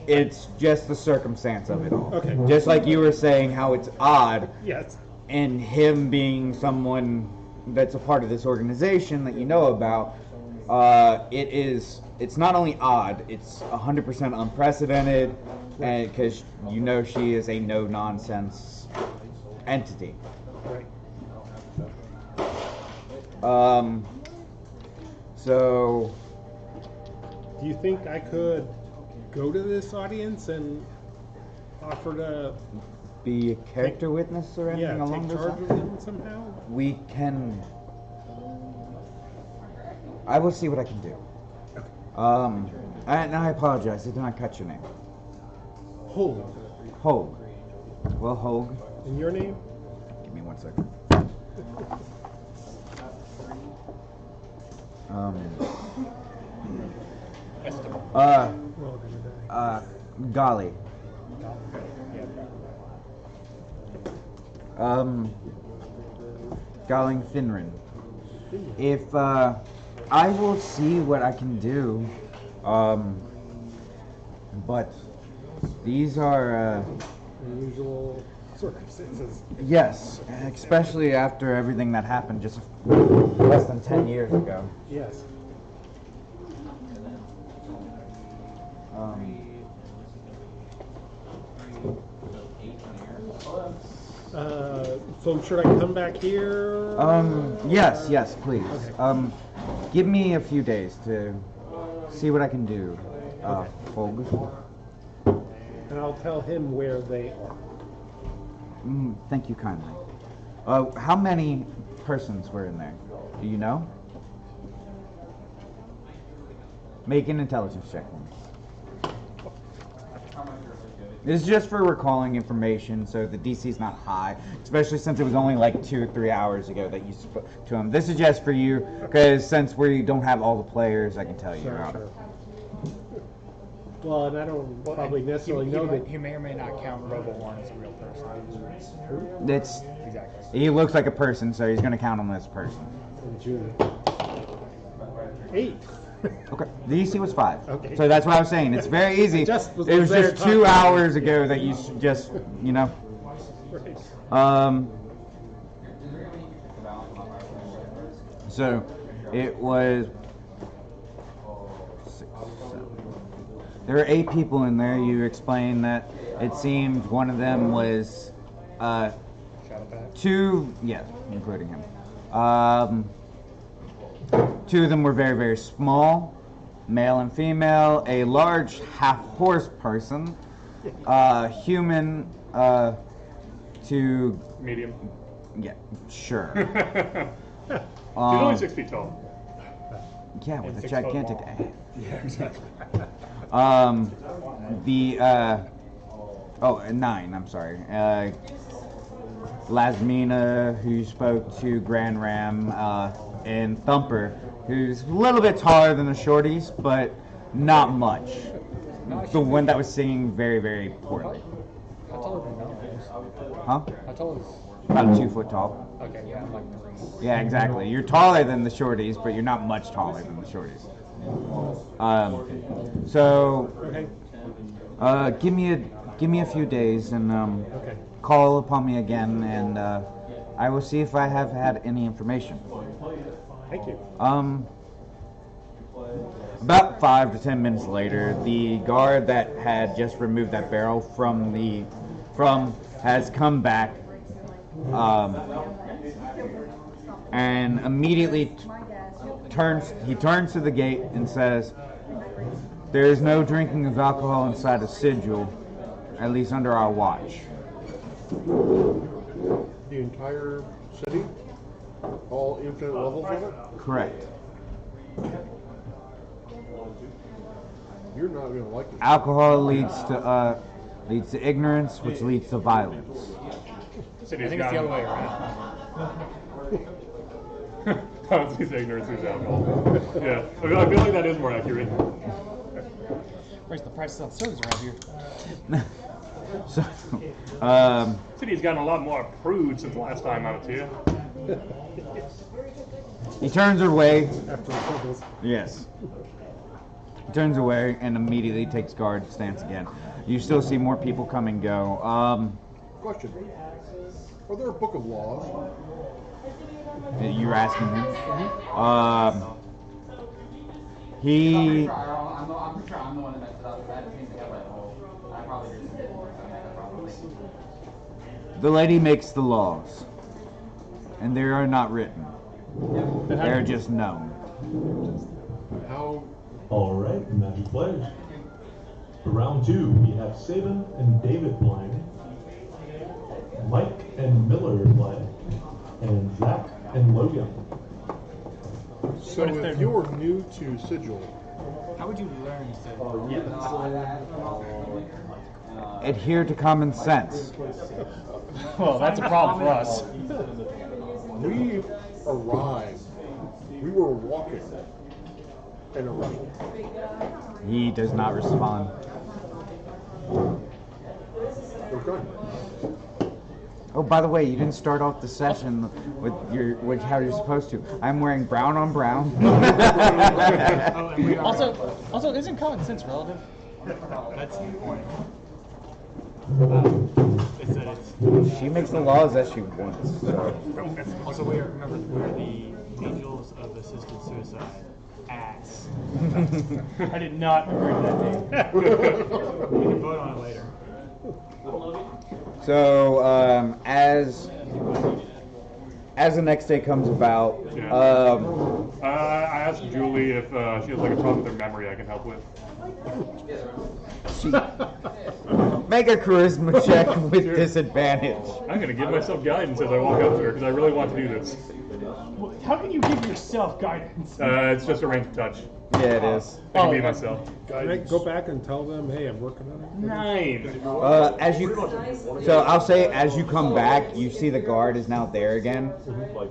it's just the circumstance of it all. Okay. Just like you were saying how it's odd, Yes. and him being someone that's a part of this organization that you know about, it's not only odd, it's 100% unprecedented, and because you know she is a no-nonsense entity. Right. So Do you think I could go to this audience and offer to be a character witness or anything along take those charge of lines? them somehow? We can. I will see what I can do. And I apologize. I did not catch your name. Hold. Hogue. Well, Hogue. And your name? Give me 1 second. Well, then Golly. Garling Finran. If I will see what I can do, but these are unusual circumstances. yes, especially after everything that happened just less than 10 years ago. Yes. So should I come back here? Yes, please. Give me a few days to see what I can do, Hogue. And I'll tell him where they are. Thank you kindly. How many persons were in there? Do you know? Make an intelligence check. This is just for recalling information, so the DC's not high, especially since it was only like 2 or 3 hours ago that you spoke to him. This is just for you, because since we don't have all the players, I can tell you. Sure. Well, and I don't probably necessarily know that. He may or may not count Robo-1 as a real person. It's Exactly. he looks like a person, so he's going to count him as a person. June. 8. Okay. The DC was 5. Okay. So that's what I was saying. It's very easy. Just was It was there just 2 talking. hours ago that you just, you know. So it was 6, 7. There were 8 people in there. You explained that it seemed one of them was Shadowpack. 2, yes, including him. 2 of them were very, very small, male and female. A large half-horse person, human, to Medium. yeah, sure. He's only 6 feet tall. Yeah, with a 6 foot gigantic long. ass. Yeah, exactly. The 9. I'm sorry. Lasmina, who spoke to Grand Ram, and Thumper, who's a little bit taller than the shorties, but not much. The one that was singing very, very poorly. How tall is he now? Huh? How tall is? About 2 foot tall. Okay, yeah, I'm like 3. Yeah, exactly. You're taller than the shorties, but you're not much taller than the shorties. So, give me a few days and Okay. call upon me again, and I will see if I have had any information. Thank you. About 5 to 10 minutes later, the guard that had just removed that barrel from has come back, and immediately turns to the gate and says, "There is no drinking of alcohol inside a sigil, at least under our watch." The entire city? All infinite levels of it? Correct. You're not going to like this. Alcohol leads to ignorance, which leads to violence. I think it's the other way around. His ignorance is alcohol. Yeah, I feel like that is more accurate. Where's the prices on sodas around here? So, City's gotten a lot more prude since the last time I was here. he turns away. After the troubles. Yes. He turns away and immediately takes guard stance again. You still see more people come and go. Question. Are there a book of laws? You're asking him. He. I'm pretty sure I'm the one that messed it up. That seems to have like a whole. I probably just did that probably. The lady makes the laws, and they are not written. They're just known. How? All right, Magic players. For round 2, we have Saban and David playing, Mike and Miller play, and Zach and Logan. So if you're new to Sigil, How would you learn to? Adhere to common sense. Well, that's a problem for us. we arrived. We were walking and arrived. He does not respond. Okay. Oh, by the way, you didn't start off the session with how you're supposed to. I'm wearing brown on brown. Also, isn't common sense relative? That's the point. It's that it's. She makes the laws as she wants. So. Also, remember, we're the angels of assisted suicide. Ass. I did not agree to that name. We can vote on it later. So, as the next day comes about, I asked Julie if she has like a problem with her memory I can help with. make a charisma check with disadvantage. I'm gonna give myself guidance as I walk up to her because I really want to do this. How can you give yourself guidance? It's just a ranged touch. Yeah, it is. I can be myself. Can I go back and tell them, hey, I'm working on it? 9. So I'll say as you come back, you see the guard is now there again,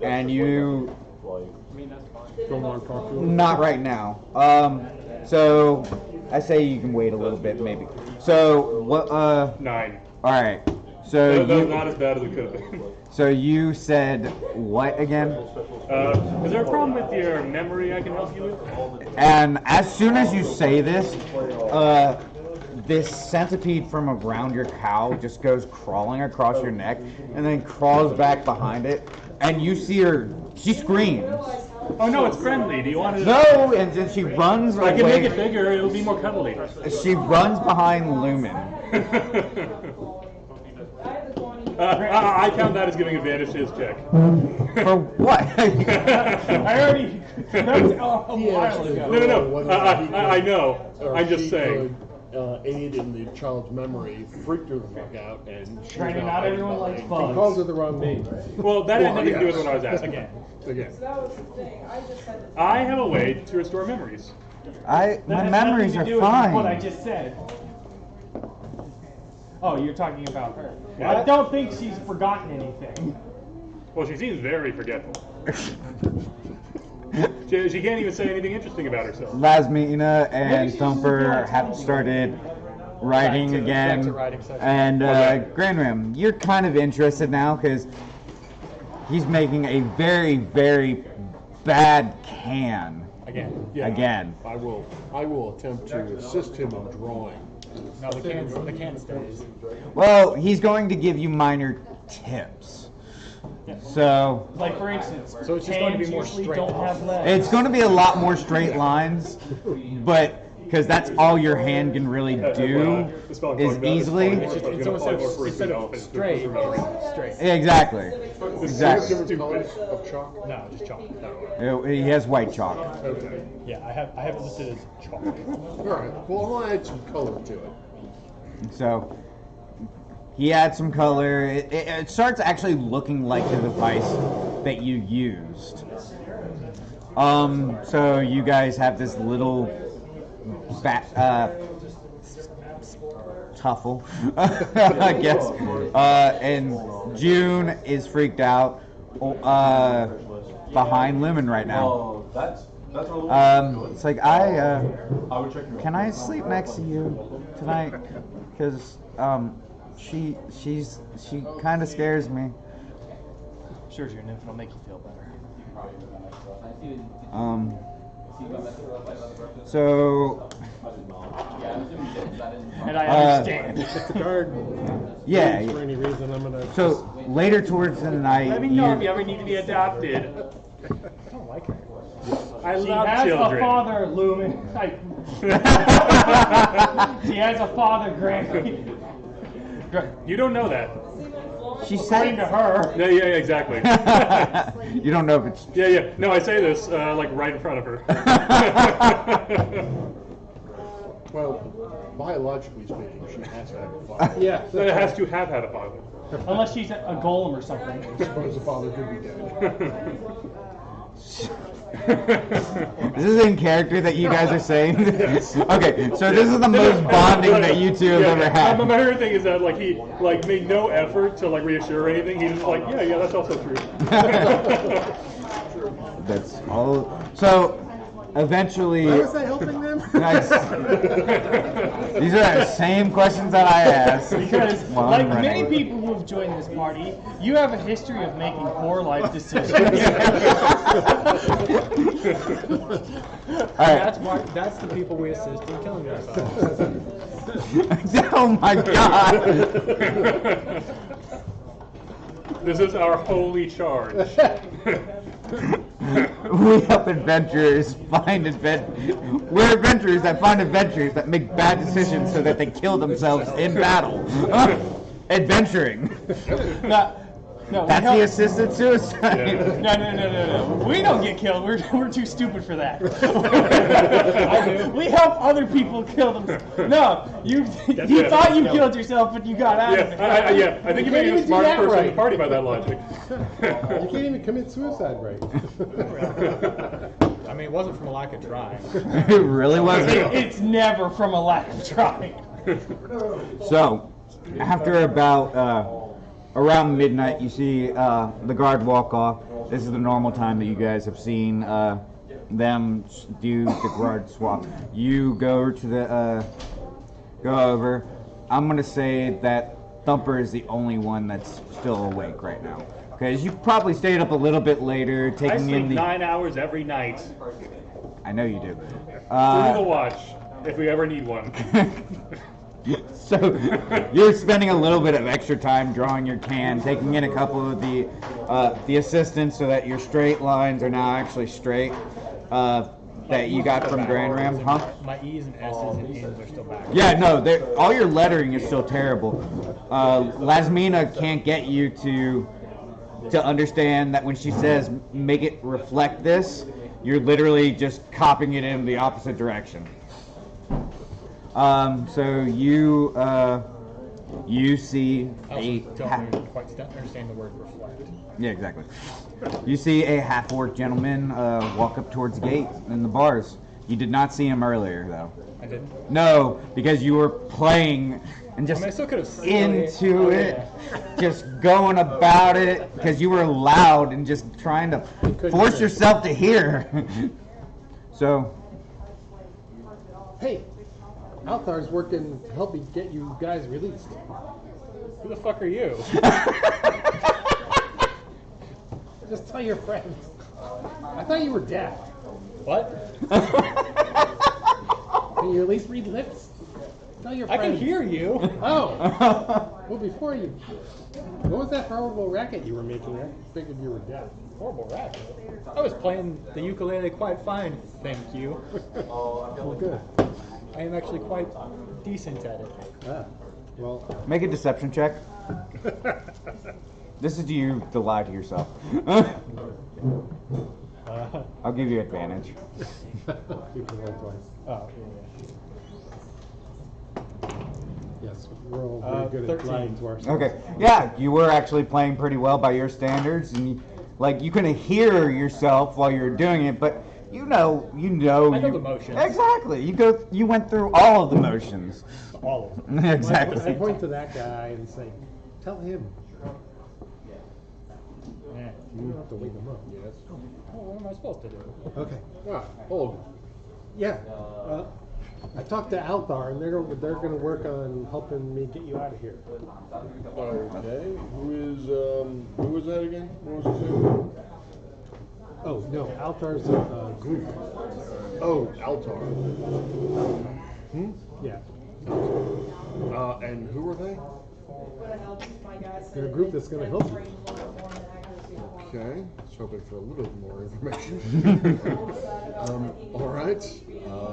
and you Don't want to talk to them? not right now. So I say you can wait a little bit, maybe. So what? 9. All right. So That was you not as bad as it could have been. so you said what again? Is there a problem with your memory I can help you with? And as soon as you say this, this centipede from around your cow just goes crawling across your neck and then crawls back behind it. And you see her, she screams. Oh no, it's friendly. Do you want to? No, and then she runs away. I can make it bigger. It'll be more cuddly. She runs behind Lumen. I count that as giving advantage to his check. For what? I already. That was a while ago. No. I know. I'm just saying. Aid in the child's memory, freaked her the fuck out, and she's Granted, now not hiding everyone likes behind- bugs. He called her the wrong name. Well, that had Well, nothing to do with yes. what I was asking. Again. Again. I have a way to restore memories. That My has memories nothing are to do with what I fine. just said. Oh, you're talking about her. Yeah. I don't think she's forgotten anything. Well, she seems very forgetful. She can't even say anything interesting about herself. Lasmina and Maybe she's Thumper just have doing started writing Back again. to writing session. And Okay. Grand Rim, you're kind of interested now because he's making a very, very bad can. Again. Yeah, Again. I will attempt to assist him in drawing. No, the can stays. Well, he's going to give you minor tips. So Like for instance, So it's just going to be cans more usually straight don't have legs. it's going to be a lot more straight lines, but because that's all your hand can really do The spell I'm is talking about is easily. probably- It's just, gonna it's almost probably like, work for instead itself, of it's straight, for memory. it's straight. Exactly. Exactly. Different colors of chalk. No, just chalk. No. He has white chalk. Okay. Yeah, I have it listed as chalk. All right. Well, I'll add some color to it. So he adds some color. It starts actually looking like the device that you used. So you guys have this little tuffle, I guess. And June is freaked out behind Lumen right now. It's like can I sleep next to you tonight? Because she kind of scares me. Sure, your nymph will make you feel better. So And I understand. If the guard yeah. leaves for any reason, I'm gonna. So later towards the night, Let me know if you ever need to be adopted. I don't like her. I She love has children. a father, Lumen. She has a father, Grant. You don't know that. she According to said, her. Yeah, exactly. you don't know if it's. Yeah. No, I say this like right in front of her. Well, biologically speaking, she has to have a father. Yeah. It has to have had a father. Unless she's a golem or something. I suppose the father could be dead. This is in character that you guys are saying. Okay, so this is the most bonding that you two have ever had. My favorite thing is that like he like made no effort to like reassure or anything. He's just like, yeah, that's also true. That's all. So eventually. Why was I helping them? Nice. These are the same questions that I asked. Because, while like I'm running. many people who have joined this party, you have a history of making poor life decisions. All right. That's the people we assist in killing ourselves. Oh my god. This is our holy charge. We help adventurers find We're adventurers that find adventurers that make bad decisions so that they kill themselves in battle. Adventuring. Now, No, That's we the help- assisted suicide. No, no, no, no, no. We don't get killed. We're too stupid for that. We help other people kill them. No, you thought you killed yourself, but you got out of it. I think you made can't the even do smartest that person in right. the party by that logic. You can't even commit suicide right. I mean, it wasn't from a lack of trying. It really wasn't. It's never from a lack of trying. So, after about around midnight, you see the guard walk off. This is the normal time that you guys have seen them do the guard swap. You go to the go over. I'm gonna say that Thumper is the only one that's still awake right now, because you probably stayed up a little bit later, I taking sleep in the. 9 hours every night. I know you do. Through the watch, if we ever need one. So you're spending a little bit of extra time drawing your can, taking in a couple of the assistants so that your straight lines are now actually straight that you got from Grand Ram, huh? My E's and S's and N's are still back. Yeah, no, all your lettering is still terrible. Lasmina can't get you to understand that when she says make it reflect this, you're literally just copying it in the opposite direction. So you see I a also don't quite understand the word reflect. yeah, exactly. You see a half-orc gentleman walk up towards the gate in the bars. You did not see him earlier, though. I didn't. No, because you were playing and just I mean, I still could have seen into it, just going about it, because you were loud and just trying to force hear. yourself to hear. So, Hey, Althar's working to help me get you guys released. Who the fuck are you? Just tell your friends. I thought you were deaf. What? Can you at least read lips? Tell your I friends. can hear you. Oh! Well, before you... What was that horrible racket you were making? I figured you were deaf. Horrible racket. I was playing the ukulele quite fine, thank you. Well, good. I am actually quite decent at it. Ah, well... make a deception check. This is you to lie to yourself. I'll give you advantage. You can roll twice. Oh, Yes, we're all very good at 13. lying to ourselves. Okay, yeah, you were actually playing pretty well by your standards, and you couldn't hear yourself while you were doing it, but you know. I know the motions. Exactly. You went through all of the motions. all of them. Exactly. I point to that guy and say, tell him. Yeah. You don't have to wake him up. Yes. Well, what am I supposed to do? Okay. Ah, hold. Yeah. I talked to Althar, and they're going to work on helping me get you out of here. Okay. Who was that again? What was his name? Oh no, Althar's a group. Oh, Altar. Yeah, And who are they? they're a group that's going to help you. Okay. I was hoping for a little bit more information. All right.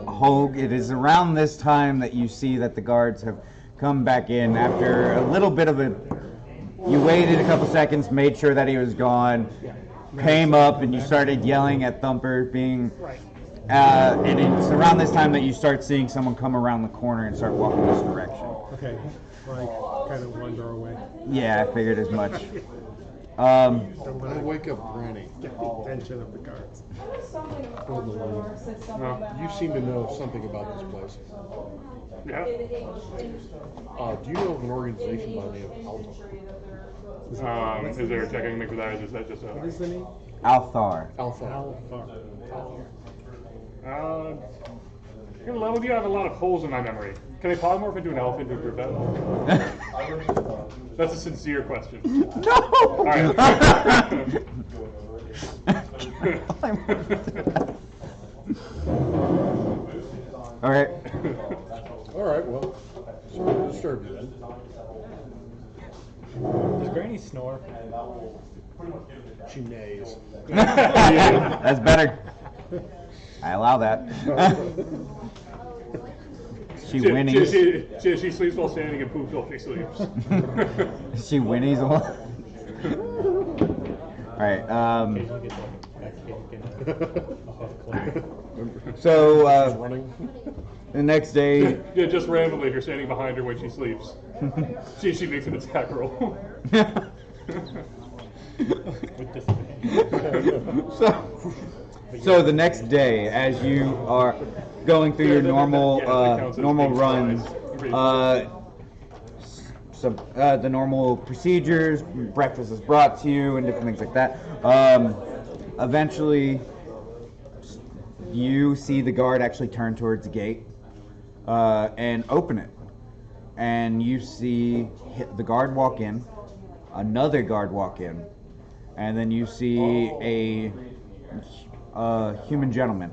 Hogue, it is around this time that you see that the guards have come back in after a little bit of a. You waited a couple seconds, made sure that he was gone, came up, and you started yelling at Thumper, being. And it's around this time that you start seeing someone come around the corner and start walking this direction. Okay, I kind of wander away. Yeah, I figured as much. Don't I want to wake up Granny. get the attention of the guards. Hold the line. You seem to know something about this place. Yeah. Do you know of an organization by the name of Altar? Is there a check I can make for that, or is that just What is the name? Althar. Althar. Althar. I'm gonna level with you. I have a lot of holes in my memory. Can I polymorph into an elephant to prove that? That's a sincere question. No! All right. All right. All right. Well, sorry to disturb you then. Does Granny snore? She neighs. That's better. I allow that. She whinnies. She sleeps while standing and poops while she sleeps. She whinnies a lot. All right. Occasionally gets like a huff clip. So running. the next day, Yeah, just randomly, if you're standing behind her when she sleeps, she makes an attack roll. With disadvantage. so the next day, as you are going through your that normal counts as normal big runs, strides. the normal procedures, breakfast is brought to you, and different things like that. Eventually, you see the guard actually turn towards the gate and open it, and you see the guard walk in, another guard walk in, and then you see a human gentleman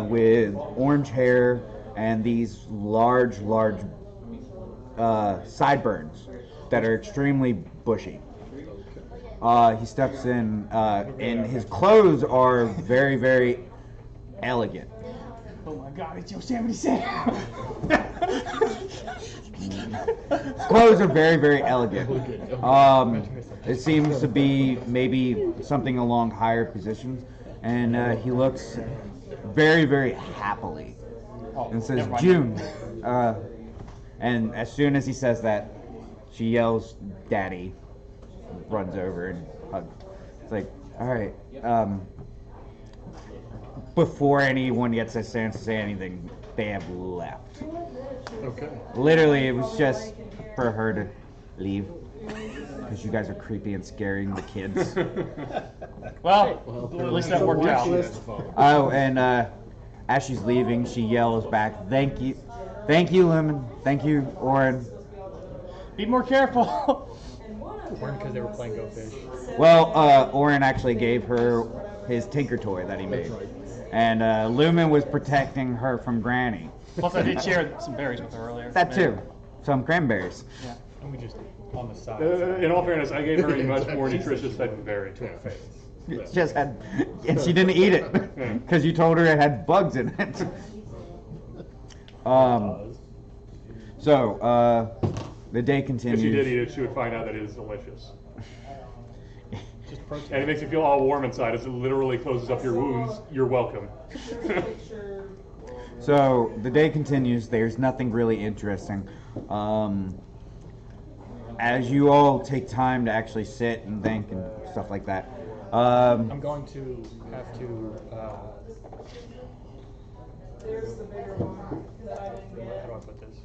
with orange hair and these large sideburns that are extremely bushy. He steps in, and his clothes are very, very elegant. Oh my God, it's Yosemite Sam. His clothes are very, very elegant. It seems to be maybe something along higher positions, and he looks very, very happily and says, "June." And as soon as he says that, she yells, "Daddy," runs over and hugs. It's like, all right. Before anyone gets a chance to say anything, they have left. Okay. Literally, it was just for her to leave because you guys are creepy and scaring the kids. Well, at least that worked out. Oh, and as she's leaving, she yells back, "Thank you, Lumen. Thank you, Orin." Be more careful. Or because they were playing Go Fish. Well, Orin actually gave her his Tinker toy that he made, and Lumen was protecting her from Granny. Plus, I did share some berries with her earlier. That too, some cranberries. Yeah. And we just on the side. In all fairness, I gave her a much more nutritious type of berry. It just had, and she didn't eat it because you told her it had bugs in it. So the day continues. If she did eat it, she would find out that it is delicious. Just protein. And it makes you feel all warm inside as it literally closes up your wounds. You're welcome. So the day continues. There's nothing really interesting. As you all take time to actually sit and think and stuff like that. I'm going to have to. How do I put this?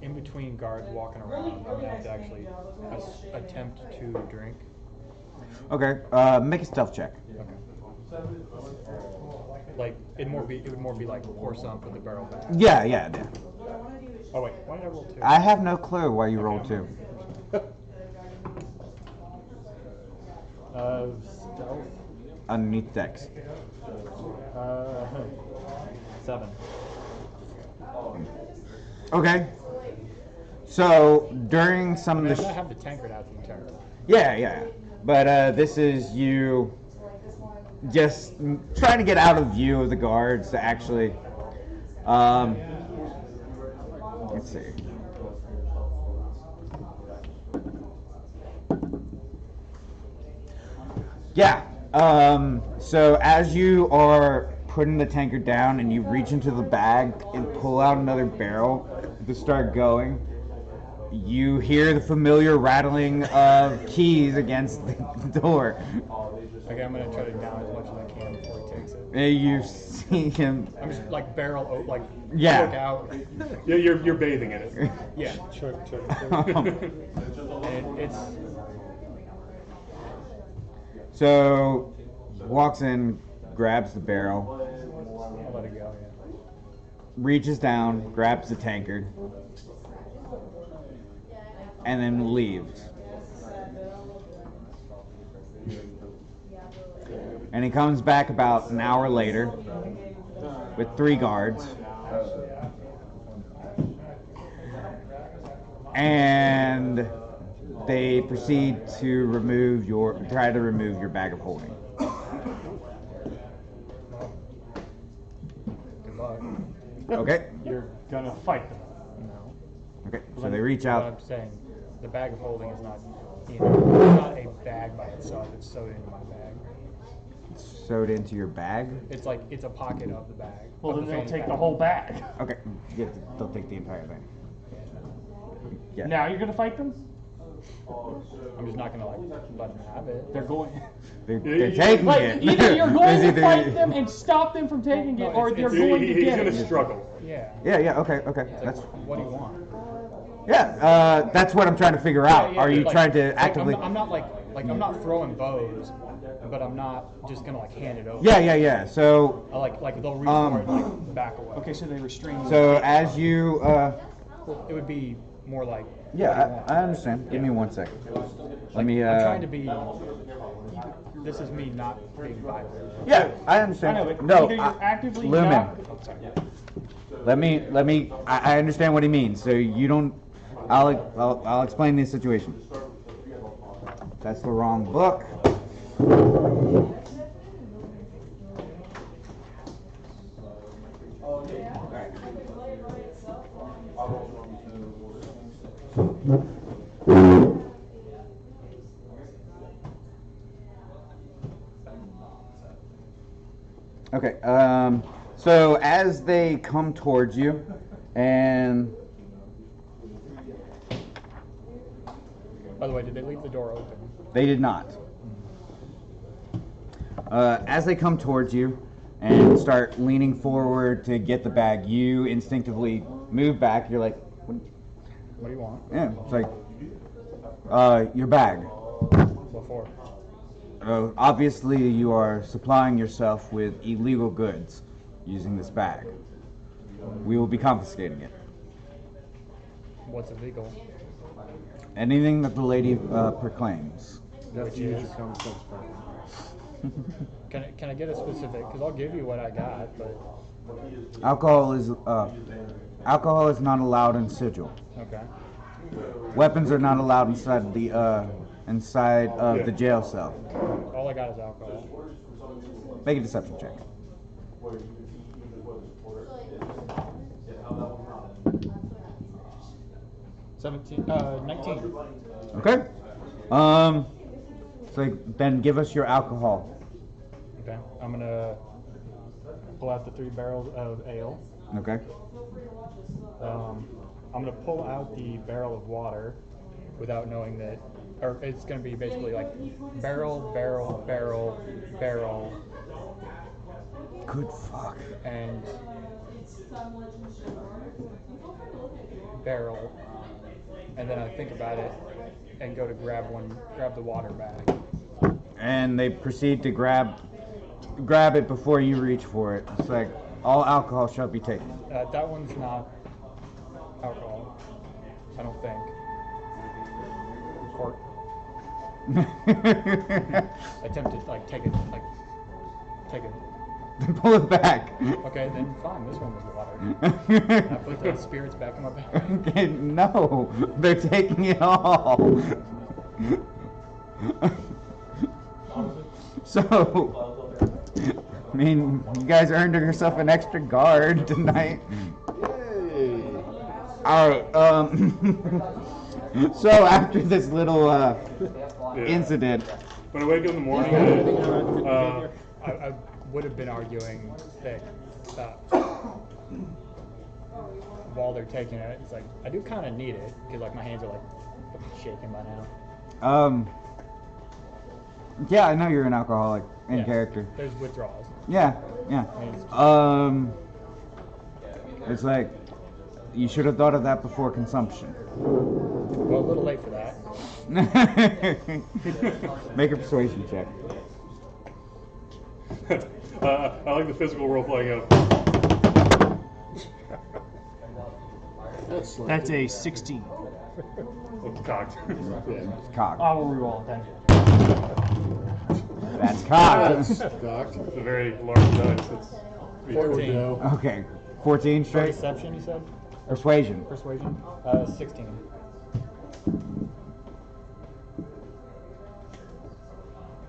In between guards walking around, I'm gonna have to actually attempt to drink. Okay. Make a stealth check. Okay. Like it would more be like pour some, put the barrel back. Yeah. Oh wait, why did I roll 2? I have no clue why you rolled 2. Stealth. Underneath Dex. 7. Okay. So during some I of the mean, I have the tankard out the entire time. yeah, but this is you just trying to get out of view of the guards to actually. Let's see. Yeah. So as you are putting the tankard down and you reach into the bag and pull out another barrel to start going, you hear the familiar rattling of keys against the door. Okay, I'm gonna try to down as much as I can before he takes it. And you see him. I'm just like barrel, like Yeah. look out. Yeah, you're bathing in it. Yeah. Chug. And it's So walks in, grabs the barrel, I'll let it go. Yeah. reaches down, grabs the tankard, and then leaves. And he comes back about an hour later with 3 guards. And they proceed to try to remove your bag of holding. Good luck. Okay? You're gonna fight them. No. Okay, so they reach What out. I'm saying, the bag of holding is not, it's not a bag by itself. It's sewed into my bag. Sewed into your bag. It's like it's a pocket of the bag. Well, of then the they'll fanny take pack. the whole bag. Okay, yeah, they'll take the entire thing. Yeah. Now you're gonna fight them? I'm just not gonna like let them have it. They're going. They're taking Like, it. either you're going It's to either- fight them and stop them from taking it, or you're going to He's get gonna it. struggle. Yeah. Yeah, okay. It's like, That's what do you want? yeah. That's what I'm trying to figure out. Are you like- trying to like, actively? I'm not like I'm not throwing bows, but I'm not just gonna like hand it over. Yeah. So, I like they'll reach Um, for it and like back away. Okay, so they restrain you. so as you, Well, it would be more like. what do you yeah, want? I understand. Give me 1 second. Let me. I'm trying to be. This is me not being violent. Yeah, I I understand. know, but No, either you're actively Lumen. not. Oh, sorry. Let me. I understand what he means. So you don't. I'll explain the situation. That's the wrong book. Okay. So as they come towards you, and By the way, did they leave the door open? they did not. As they come towards you and start leaning forward to get the bag, you instinctively move back. You're like, What do you want? yeah, it's like, your bag. Before. Obviously, you are supplying yourself with illegal goods using this bag. We will be confiscating it. What's illegal? Anything that the lady proclaims. Which is. Can I get a specific? Because I'll give you what I got, but Alcohol is not allowed in Sigil. okay. Weapons are not allowed inside of the jail cell. All I got is alcohol. Make a deception check. 19. Okay. So then give us your alcohol. Okay. I'm gonna pull out the 3 barrels of ale. Okay. I'm gonna pull out the barrel of water without knowing that, or it's gonna be basically like barrel, barrel, barrel, barrel, Good fuck. and barrel, and then I think about it and go to grab the water bag. And they proceed to grab it before you reach for it. It's like all alcohol shall be taken. That one's not alcohol, I don't think. Court. Attempt to like take it. Pull it back. Okay, then fine. This one was water. I put the spirits back in my bag. Okay, no, they're taking it all. So, I mean, you guys earned yourself an extra guard tonight. Yay! All right. So after this little incident, When I wake up in the morning, I would have been arguing that while they're taking it, it's like I do kind of need it because like my hands are like shaking by now. Yeah, I know you're an alcoholic in Yeah, character. There's withdrawals. Yeah. And it's It's like you should have thought of that before consumption. well, a little late for that. Make a persuasion check. I like the physical role playing of. That's a 16. It's cocked. It's cocked. I will reroll it then. That's cocked. Doc. It's a very large dice. It's There we 14. go. Okay. 14 straight. Deception, you said? Persuasion. Persuasion? 16.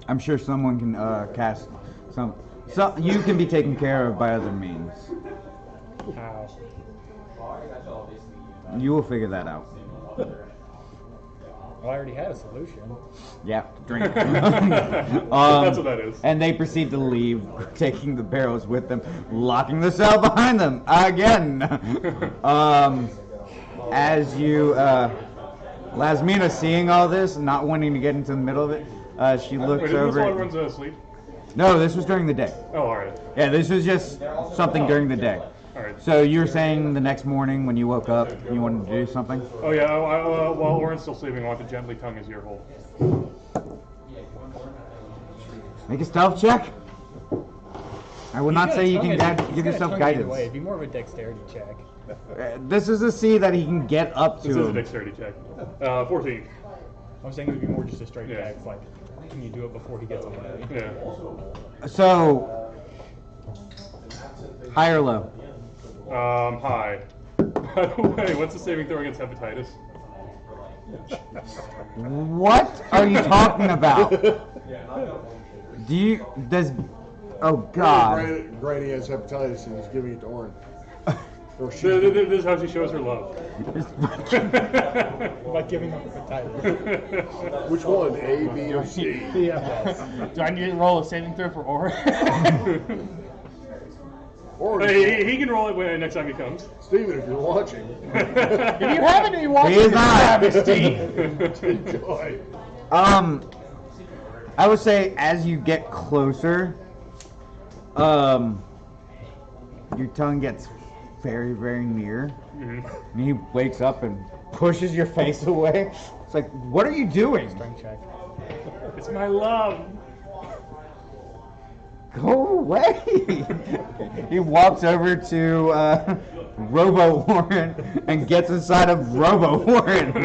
I'm sure someone can cast some. So you can be taken care of by other means. How? You will figure that out. Well, I already had a solution. Yeah, drink. That's what that is. And they proceed to leave, taking the barrels with them, locking the cell behind them again. As you, Lasmina, seeing all this, not wanting to get into the middle of it, she looks Wait, isn't this while over. everyone's asleep? No, this was during the day. Oh, alright. Yeah, this was just something during the day. Alright. So you were saying the next morning when you woke up, you wanted to do something? Oh yeah, while Oren's still sleeping, I want to gently tongue his ear hole. Make a stealth check. I will not say you can give yourself guidance. It'd be more of a dexterity check. This is to see that he can get up to This is a him. dexterity check. 14. I was saying it would be more just a straight Yeah. dex, like, can you do it before he gets on the way? Yeah. So, high or low? Hi. By the way, what's the saving throw against hepatitis? What are you talking about? Oh God. Granny has hepatitis and he's giving it to Oren. Or she. This is how she shows her love. By giving up hepatitis. Which one? A, B, or C? Yeah. Do I need to roll a saving throw for Oren? Oren, He can roll it next time he comes. Steven, if you're watching, If you happen to be watching, He is not. travesty. enjoy. I would say as you get closer, your tongue gets very, very near. And he wakes up and pushes your face away. It's like, what are you doing? Strength check. It's my love. Go away! He walks over to Robo Warren and gets inside of Robo Warren.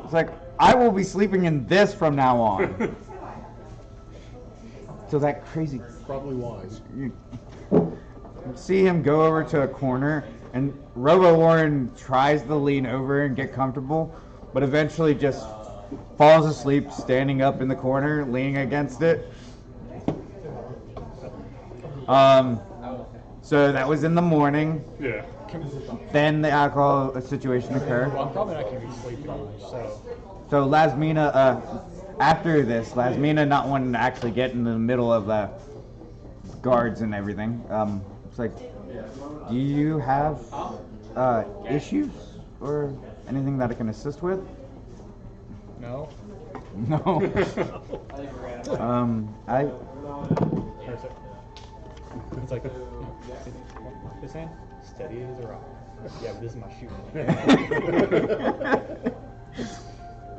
It's like, I will be sleeping in this from now on. So that crazy. Probably wise. You see him go over to a corner, and Robo Warren tries to lean over and get comfortable, but eventually just falls asleep standing up in the corner, leaning against it. So that was in the morning. Yeah. Then the alcohol situation occurred. Well, I'm probably not going to be sleeping much, so. So Lasmina, after this, Lasmina not wanting to actually get in the middle of the guards and everything, it's like, do you have issues or anything that I can assist with? No? No. I. There's it. It's like, this hand, steady as a rock. Yeah, but this is my shoe.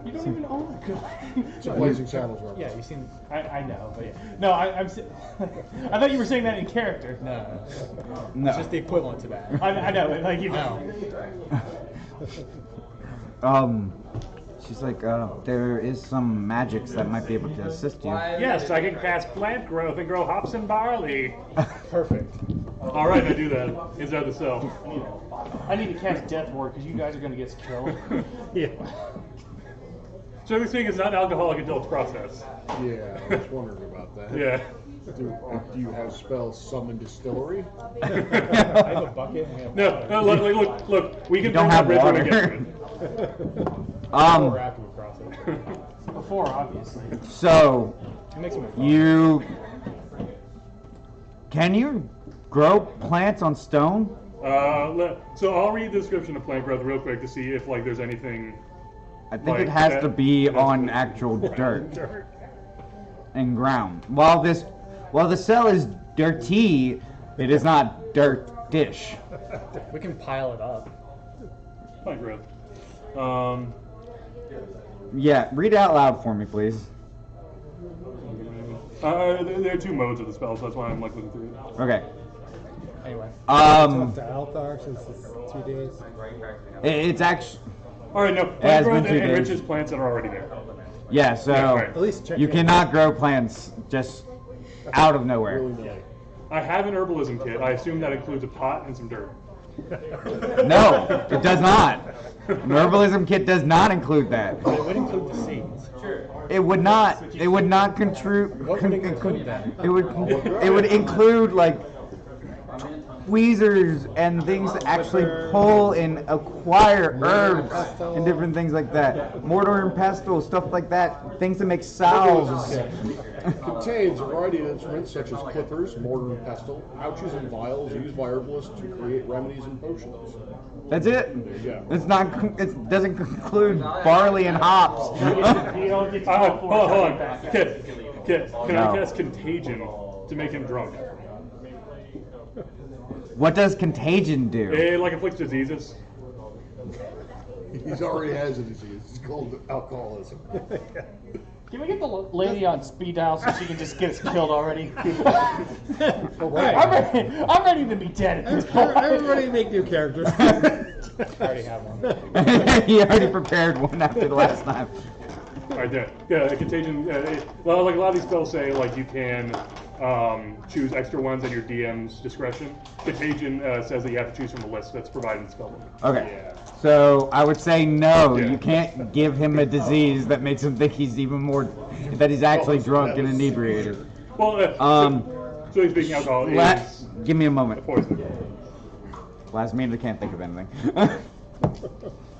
You don't even own it. It's a Blazing Saddles reference. Yeah, you seen? I know, but yeah. No, I'm. I thought you were saying that in character. No. No. It's just the equivalent to that. I know, like you know. She's like, there is some magics that might be able to assist you. Yes, I can cast plant growth and grow hops and barley. Perfect. All right, I do that inside the cell. I need to cast Death Ward because you guys are gonna get killed. Yeah. So this thing is not an alcoholic until it's processed. Yeah, I was wondering about that. Yeah. Do you have spells summon distillery? I have a bucket and we have No, look. We can don't bring have that water. bridge when we get to it. before or after we process. Before, obviously. So, It makes me fun. can you grow plants on stone? So I'll read the description of plant growth real quick to see if there's anything. I think Like it has that- to be that's on what- actual dirt Dirt. and ground. While the cell is dirty, it is not dirt dish. We can pile it up. Plant growth. Yeah, read it out loud for me, please. There are two modes of the spell, so that's why I'm looking through it. Okay. Anyway. Talk to Althar since it's 2 days. It's actually All right, no. has Plant growth been 2 days. enriches plants that are already there. yeah. So Yeah, right. At least check you in. cannot grow plants just out of nowhere. I have an herbalism kit. I assume that includes a pot and some dirt. No, it does not. An herbalism kit does not include that. But it would include the seeds. It would not. It would not contribute. What would it include then? It would. It would include like tweezers and things that actually pull and acquire herbs pestle. and different things like that. Mortar and pestle, stuff like that. Things that make salves. Contains a variety of instruments such as clippers, mortar and pestle, pouches and vials used by herbalists to create remedies and potions. That's it. There you go. It's not. It doesn't include barley and hops. You don't get to go Hold on, hold on. back. Kid, can No. I cast Contagion to make him drunk? What does contagion do? It like afflicts diseases. He's already has a disease. It's called alcoholism. Can we get the lady on speed dial so she can just get us killed already? I'm ready to be dead at this point. Everybody make new characters. I already have one. He already prepared one after the last time. Alright, there. Yeah, Contagion. Well, like a lot of these spells say, like you can choose extra ones at your DM's discretion. Contagion says that you have to choose from a list that's provided in the spellbook. Okay. So I would say no. Yeah. You can't give him a disease that makes him think he's even more, that he's actually drunk and inebriated. Well, so speaking, alcohol is Give me a moment. poison. Last minute, I can't think of anything.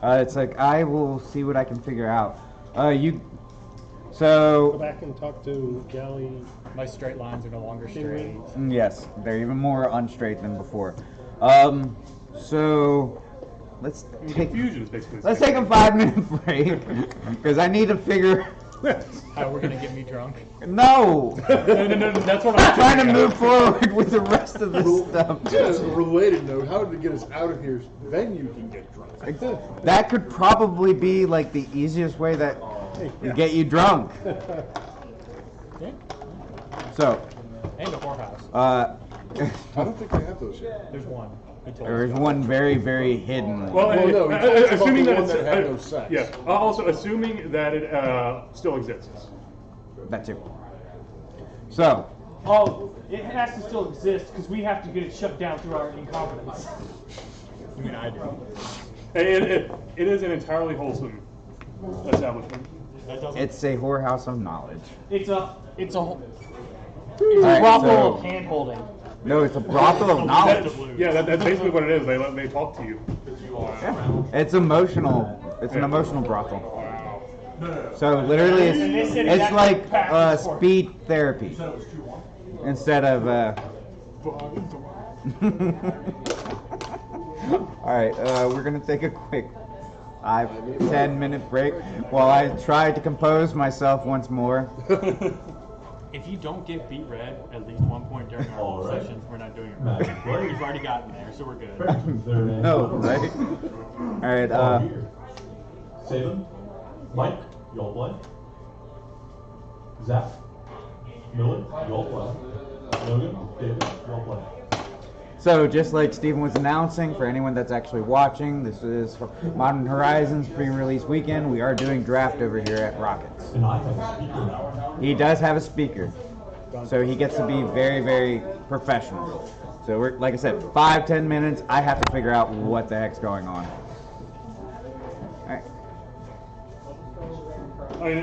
It's like I will see what I can figure out. Go So back and talk to Galley. My straight lines are no longer straight. yes, they're even more unstraight than before. So let's take Confusion is basically. let's take a 5-minute break because I need to figure. How we're gonna get me drunk? No, No, that's what I'm trying to thinking of. move forward with the rest of the stuff. As a related note, how to get us out of here, then you can get drunk. That could probably be like the easiest way that to get you drunk. Yeah. So, And a whorehouse. I don't think they have those yet. There's one. He told there's us. one very, very hidden. Well, Well, no, he talks about assuming the that one it's, that had no sex. yeah. Also, assuming that it still exists. That too. So, Oh, it has to still exist because we have to get it shut down through our incompetence. I mean, I do. It is an entirely wholesome establishment. That doesn't. it's a whorehouse of knowledge. It's a Alright, brothel so- of hand holding. No, it's a brothel of knowledge. That's basically what it is. They talk to you. It's emotional. It's an emotional brothel. So literally, it's like speed therapy instead of. All right, we're gonna take a quick 5-10 minute break while I try to compose myself once more. If you don't get beat red at least one point during our All right. sessions, we're not doing it Magic right. play. We've already gotten there, so we're good. Is there an No, answer? right? All right. All here. Saban, Mike, y'all play. Zach, Miller, y'all play. Logan, David, y'all play. So just like Steven was announcing, for anyone that's actually watching, this is Modern Horizons pre-release weekend. We are doing draft over here at Rockets. And I have a speaker now. He does have a speaker, so he gets to be very, very professional. So we're, like I said, 5-10 minutes. I have to figure out what the heck's going on. All right. I mean,